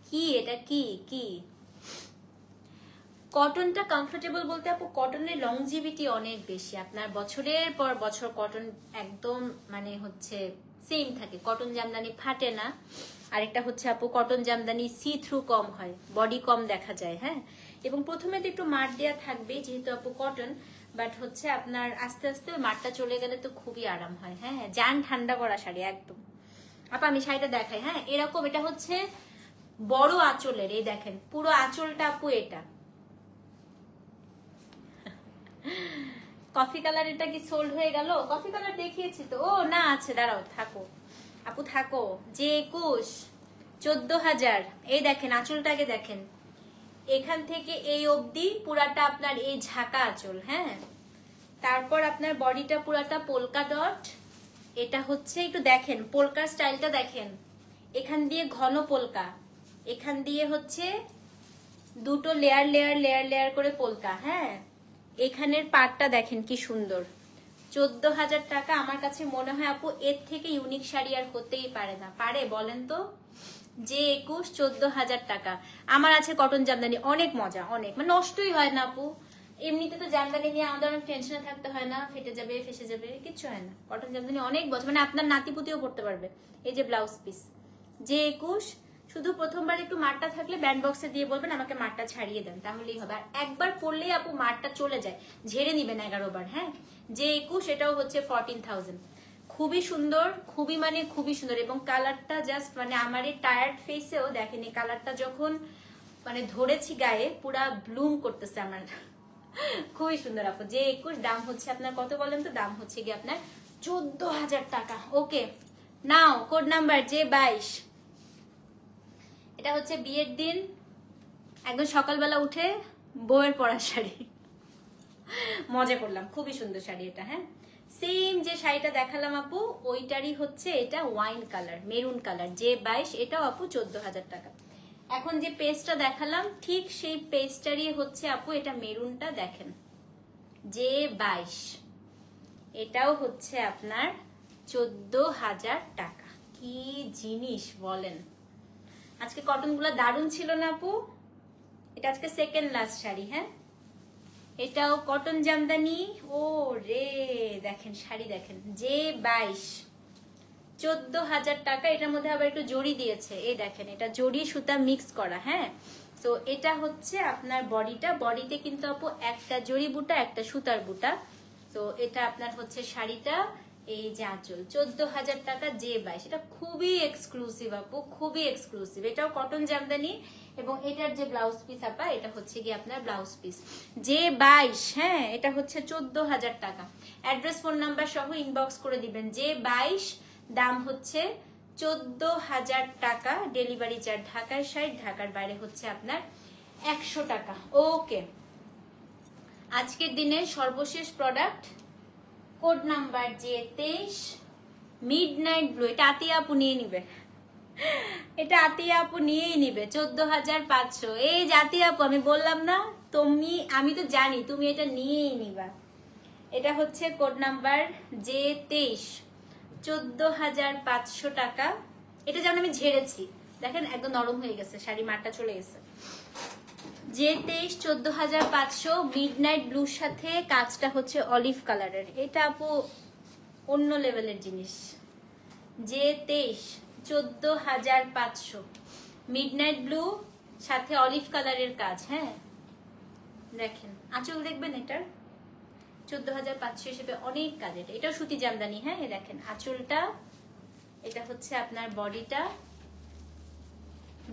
কি? এটা কি কি কটনটা কমফোর্টেবল বলতে আপু, কটনের লংজিভিটি অনেক বেশি, আপনার বছরের পর বছর কটন একদম মানে হচ্ছে সেম থাকে। কটন জামদানি ফাটে না। আরেকটা হচ্ছে আপু, কটন জামদানি সি থ্রু কম হয়, বডি কম দেখা যায়। হ্যাঁ, এবং প্রথমে তো একটু মার দেওয়া থাকবে যেহেতু আপু কটন, বাট হচ্ছে আপনার আস্তে আস্তে মারটা চলে গেলে তো খুবই আরাম হয়। হ্যাঁ, জান ঠান্ডা করা শাড়ি একদম। আপা আমি শাড়িটা দেখাই। হ্যাঁ, এরকম, এটা হচ্ছে বড় আঁচলের, এই দেখেন পুরো আঁচলটা আপু। এটা কফি কালার, এটা কি সোল্ড হয়ে গেল? কফি কালার দেখিয়েছি তো। ও না, আছে, দাঁড়াও, থাকো আপু থাকো। যে 21 14,000। এই দেখেন আঁচলটাকে দেখেন, এখান থেকে এই অবধি পুরাটা আপনার এই ঝাঁকা আঁচল। হ্যাঁ, তারপর আপনার বডিটা পুরাটা পোলকা ডট। এটা হচ্ছে একটু দেখেন পোলকার স্টাইলটা দেখেন, এখান দিয়ে ঘন পোলকা, এখান দিয়ে হচ্ছে দুটো লেয়ার লেয়ার লেয়ার লেয়ার করে পোলকা। হ্যাঁ, এখানের পাটটা দেখেন কি সুন্দর। 14,000 টাকা, আমার কাছে মনে হয় আপু এর থেকে ইউনিক শাড়ি আর হতেই পারে না। পারে বলেন তো? যে 21 14,000 টাকা। আমার আছে কটন জামদানি, অনেক মজা, অনেক, মানে নষ্টই হয় না আপু। এমনিতে তো জামদানি নিয়ে আমাদের অনেক টেনশনে থাকতে হয় না, ফেটে যাবে ফেসে যাবে, কিচ্ছু হয় না। কটন জামদানি অনেক বছর, মানে আপনার নাতিপুতিও পড়তে পারবে। এই যে ব্লাউজ পিস, যে 21। শুধু প্রথমবার একটু মারটা থাকলে ব্যান্ড বক্সে দিয়ে বলবেন আমাকে মারটা ছাড়িয়ে দেন, তাহলেই হবে। আর একবার পরলেই আপু মারটা চলে যায়, ঝেড়ে নিবেন 11 বার। হ্যাঁ, যে 21 এটাও হচ্ছে 14,000। খুবই সুন্দর, খুবই মানে খুবই সুন্দর। এবং কালারটা জাস্ট মানে আমার এই টায়ার্ড ফেসেও দেখেন, এই কালারটা যখন মানে ধরেছি গায়ে পুরা ব্লুম করতেছে আমার। খুবই সুন্দর আপু। যে 21, দাম হচ্ছে আপনার কত বলেন তো? দাম হচ্ছে কি আপনার 14,000 টাকা। ওকে, নাও কোড নাম্বার যে 22। এটা হচ্ছে বিয়ের দিন একদম সকালবেলা উঠে বউয়ের পরা শাড়ি। মজা করলাম, খুবই সুন্দর শাড়ি এটা। হ্যাঁ, সেম যে শাড়িটা দেখালাম আপু ওইটারই হচ্ছে এটা ওয়াইন কালার, মেরুন কালার। যে 22, এটাও আপু 14,000 টাকা। এখন যে পেজটা দেখালাম ঠিক সেই পেজটারই হচ্ছে আপু এটা মেরুনটা দেখেন, যে 22, এটাও হচ্ছে আপনার 14,000 টাকা। কি জিনিস বলেন! আজকে কটন গুলো দারুণ ছিল না আপু? এটা আজকে সেকেন্ড লাস্ট শাড়ি। হ্যাঁ, এটাও কটন জামদানি। ও রে, দেখেন শাড়ি দেখেন, যে 22 14,000 টাকা। এটার মধ্যে আবার একটু জড়ি দিয়েছে, এই দেখেন, এটা জড়ি সুতা মিক্স করা। হ্যাঁ, তো এটা হচ্ছে আপনার বডিটা, বডিতে কিন্তু আপু একটা জড়ি বুটা একটা সুতার বুটা। তো এটা আপনার হচ্ছে শাড়িটা, এই যে আঁচল 14,000 টাকা, যে 22। এটা খুবই এক্সক্লুসিভ আপু, খুবই এক্সক্লুসিভ। এটাও কটন জামদানি এবং এটার যে ব্লাউজ পিস আপা, এটা হচ্ছে কি আপনার ব্লাউজ পিস, যে 22। হ্যাঁ, এটা হচ্ছে 14,000 টাকা। অ্যাড্রেস ফোন নাম্বার সহ ইনবক্স করে দিবেন। যে 22, দাম হচ্ছে 14,000 টাকা। ডেলিভারি চার্জ ঢাকার 60, ঢাকার বাইরে হচ্ছে আপনার 100 টাকা। ওকে, আজকের দিনে সর্বশেষ প্রোডাক্ট, কোড নাম্বার যে 23, মিডনাইট ব্লু। এটা আতিয়া আপু নিয়ে নিবে, এটা আতিয়া আপু নিয়েই নিবে। 14,500। এই যে আতিয়া আপু, আমি বললাম না আমি তো জানি তুমি এটা নিয়েই নিবা। এটা হচ্ছে কোড নাম্বার যে 23, 14,500 টাকা। এটা যেমন আমি ঝেড়েছি, দেখেন একদম নরম হয়ে গেছে, শাড়ি মারটা চলে গেছে। যে 23, 14,500। মিডনাইট ব্লুর সাথে কাজটা হচ্ছে অলিভ কালারের। এটা আপু অন্য লেভেলের জিনিস। যে 23, 14,500, মিডনাইট ব্লু সাথে অলিভ কালারের কাজ। হ্যাঁ, দেখেন আঁচল দেখবেন, এটার 14,500 হিসেবে অনেক কাজ। এটাও সুতি জামদানি। হ্যাঁ, দেখেন আঁচলটা, এটা হচ্ছে আপনার বডিটা,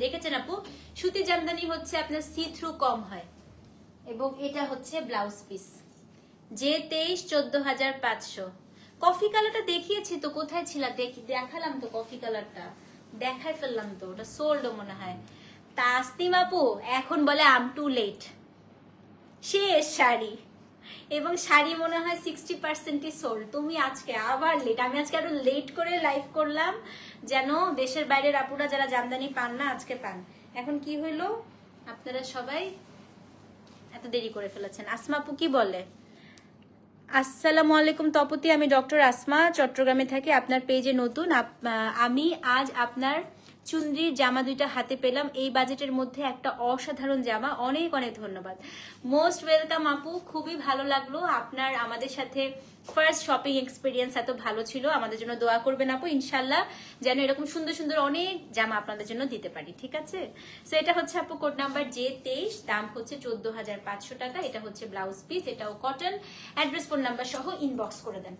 দেখেছেন আপু? সুতি জামদানি হচ্ছে আপনার সি থ্রু কম হয়, এবং এটা হচ্ছে ব্লাউজ পিস। যে 23, 14,500। কফি কালারটা দেখিয়েছি তো, কোথায় ছিল? দেখালাম তো কফি কালারটা, দেখাই ফেললাম তো, ওটা সোল্ড মনে হয়। তাসনিম আপু এখন বলে আম টু লেট, শেষ শাড়ি, এবং শাড়ি মনে হয় 60%ই সোল্ড। তুমি আজকে আবার লেট। আমি আজকে আরো লেট করে লাইভ করলাম, যেন দেশের বাইরের আপুরা যারা জামদানি পান না আজকে পান। এখন কি হইলো, আপনারা সবাই এত দেরি করে ফেলেছেন। আসমা আপু কি বলে? আসসালামু আলাইকুম তপতি, আমি ডক্টর আসমা, চট্টগ্রামে থাকি। আপনার পেজে নতুন। আমি আজ আপনার চুনরির জামা দুইটা হাতে পেলাম, এই বাজেটের মধ্যে একটা অসাধারণ জামা। অনেক অনেক ধন্যবাদ, মোস্ট ওয়েলকাম আপু। খুবই ভালো লাগলো আপনার আমাদের সাথে ফার্স্ট শপিং এক্সপিরিয়েন্স এত ভালো ছিল। আমাদের জন্য দোয়া করবেন আপু, ইনশাল্লাহ যেন এরকম সুন্দর সুন্দর অনেক জামা আপনাদের জন্য দিতে পারি, ঠিক আছে? সো এটা হচ্ছে আপু কোড নাম্বার যে 23, দাম হচ্ছে 14,500 টাকা। এটা হচ্ছে ব্লাউজ পিস, এটাও কটন। অ্যাড্রেস ফোন নাম্বার সহ ইনবক্স করে দেন।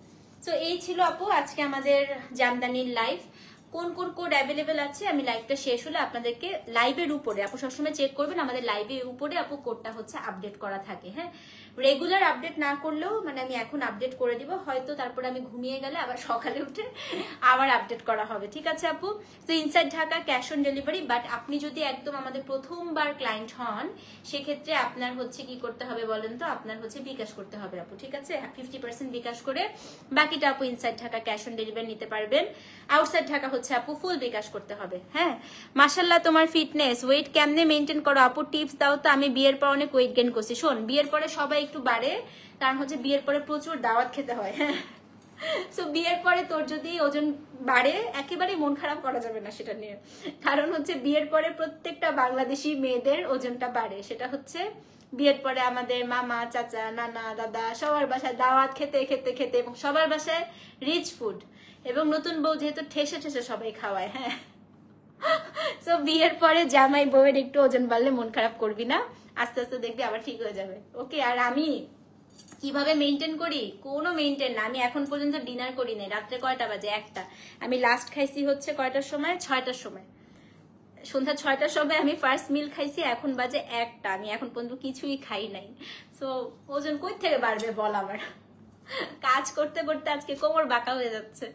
সো এই ছিল আপু আজকে আমাদের জামদানির লাইভ। কোন কোন কোড অ্যাভেলেবেল আছে আমি লাইভটা শেষ হলে আপনাদেরকে লাইভের উপরে, আপু সবসময় চেক করবেন আমাদের লাইভের উপরে আপু কোডটা হচ্ছে আপডেট করা থাকে। হ্যাঁ, রেগুলার আপডেট না করলেও মানে আমি এখন আপডেট করে দিব, হয়তো তারপরে আমি ঘুমিয়ে গেলে আবার সকালে উঠে আবার আপডেট করা হবে, ঠিক আছে আপু? তো inside Dhaka cash on delivery, but আপনি যদি একদম আমাদের প্রথমবার ক্লায়েন্ট হন সেক্ষেত্রে আপনার হচ্ছে কি করতে হবে বলেন তো? আপনার হচ্ছে বিকাশ করতে হবে আপু, ঠিক আছে? 50% বিকাশ করে বাকিটা আপু inside Dhaka cash on delivery নিতে পারবেন। আউটসাইড ঢাকা হচ্ছে আপু ফুল বিকাশ করতে হবে। হ্যাঁ, মাশাল্লাহ তোমার ফিটনেস, ওয়েট কেমনে মেনটেন করো আপু? টিপস দাও তো, আমি বিয়ের পর অনেক ওয়েট গেইন করছি। শোন, বিয়ের পরে সবাই একটু বাড়ে, কারণ হচ্ছে বিয়ের পরে প্রচুর দাওয়াত খেতে হয়। হ্যাঁ, সো বিয়ের পরে তোর যদি ওজন বাড়ে একেবারে মন খারাপ করা যাবে না সেটা নিয়ে, কারণ হচ্ছে বিয়ের পরে প্রত্যেকটা বাংলাদেশি মেয়েদের ওজনটা বাড়ে। সেটা হচ্ছে বিয়ের পরে আমাদের মামা, চাচা, নানা, দাদা সবার বাসায় দাওয়াত খেতে খেতে খেতে, এবং সবার বাসায় রিচ ফুড, এবং নতুন বউ যেহেতু ঠেসে ঠেসে সবাই খাওয়ায়। হ্যাঁ, সো বিয়ের পরে জামাই বউয়ের একটু ওজন বাড়লে মন খারাপ করবি না, আস্তে আস্তে দেখবি আবার ঠিক হয়ে যাবে। ওকে, আর আমি কিভাবে মেনটেন করি? কোনো মেনটেন না, আমি এখন পর্যন্ত ডিনার করি নাই। রাত্রে কয়টা বাজে? 1টা। আমি লাস্ট খাইছি হচ্ছে কয়টার সময়? 6টার সময়, সন্ধ্যা 6টার সময় আমি ফার্স্ট মিল খাইছি। এখন বাজে 1টা, আমি এখন পর্যন্ত কিছুই খাই নাই। সো ওজন কই থেকে বাড়বে বল আমার? কাজ করতে করতে আজকে কোমর বাঁকা হয়ে যাচ্ছে।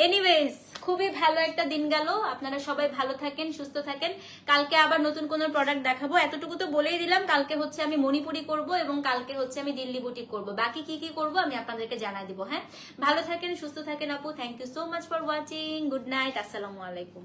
এনিওয়েজ, খুবই ভালো একটা দিন গেল। আপনারা সবাই ভালো থাকেন, সুস্থ থাকেন। কালকে আবার নতুন কোনো প্রোডাক্ট দেখাবো, এতটুকু তো বলেই দিলাম। কালকে হচ্ছে আমি মণিপুরি করব, এবং কালকে হচ্ছে আমি দিল্লি বুটিক করব। বাকি কি কি করব আমি আপনাদেরকে জানাই দিব। হ্যাঁ, ভালো থাকেন, সুস্থ থাকেন আপু। Thank you so much for watching. Good night, আসসালামু আলাইকুম।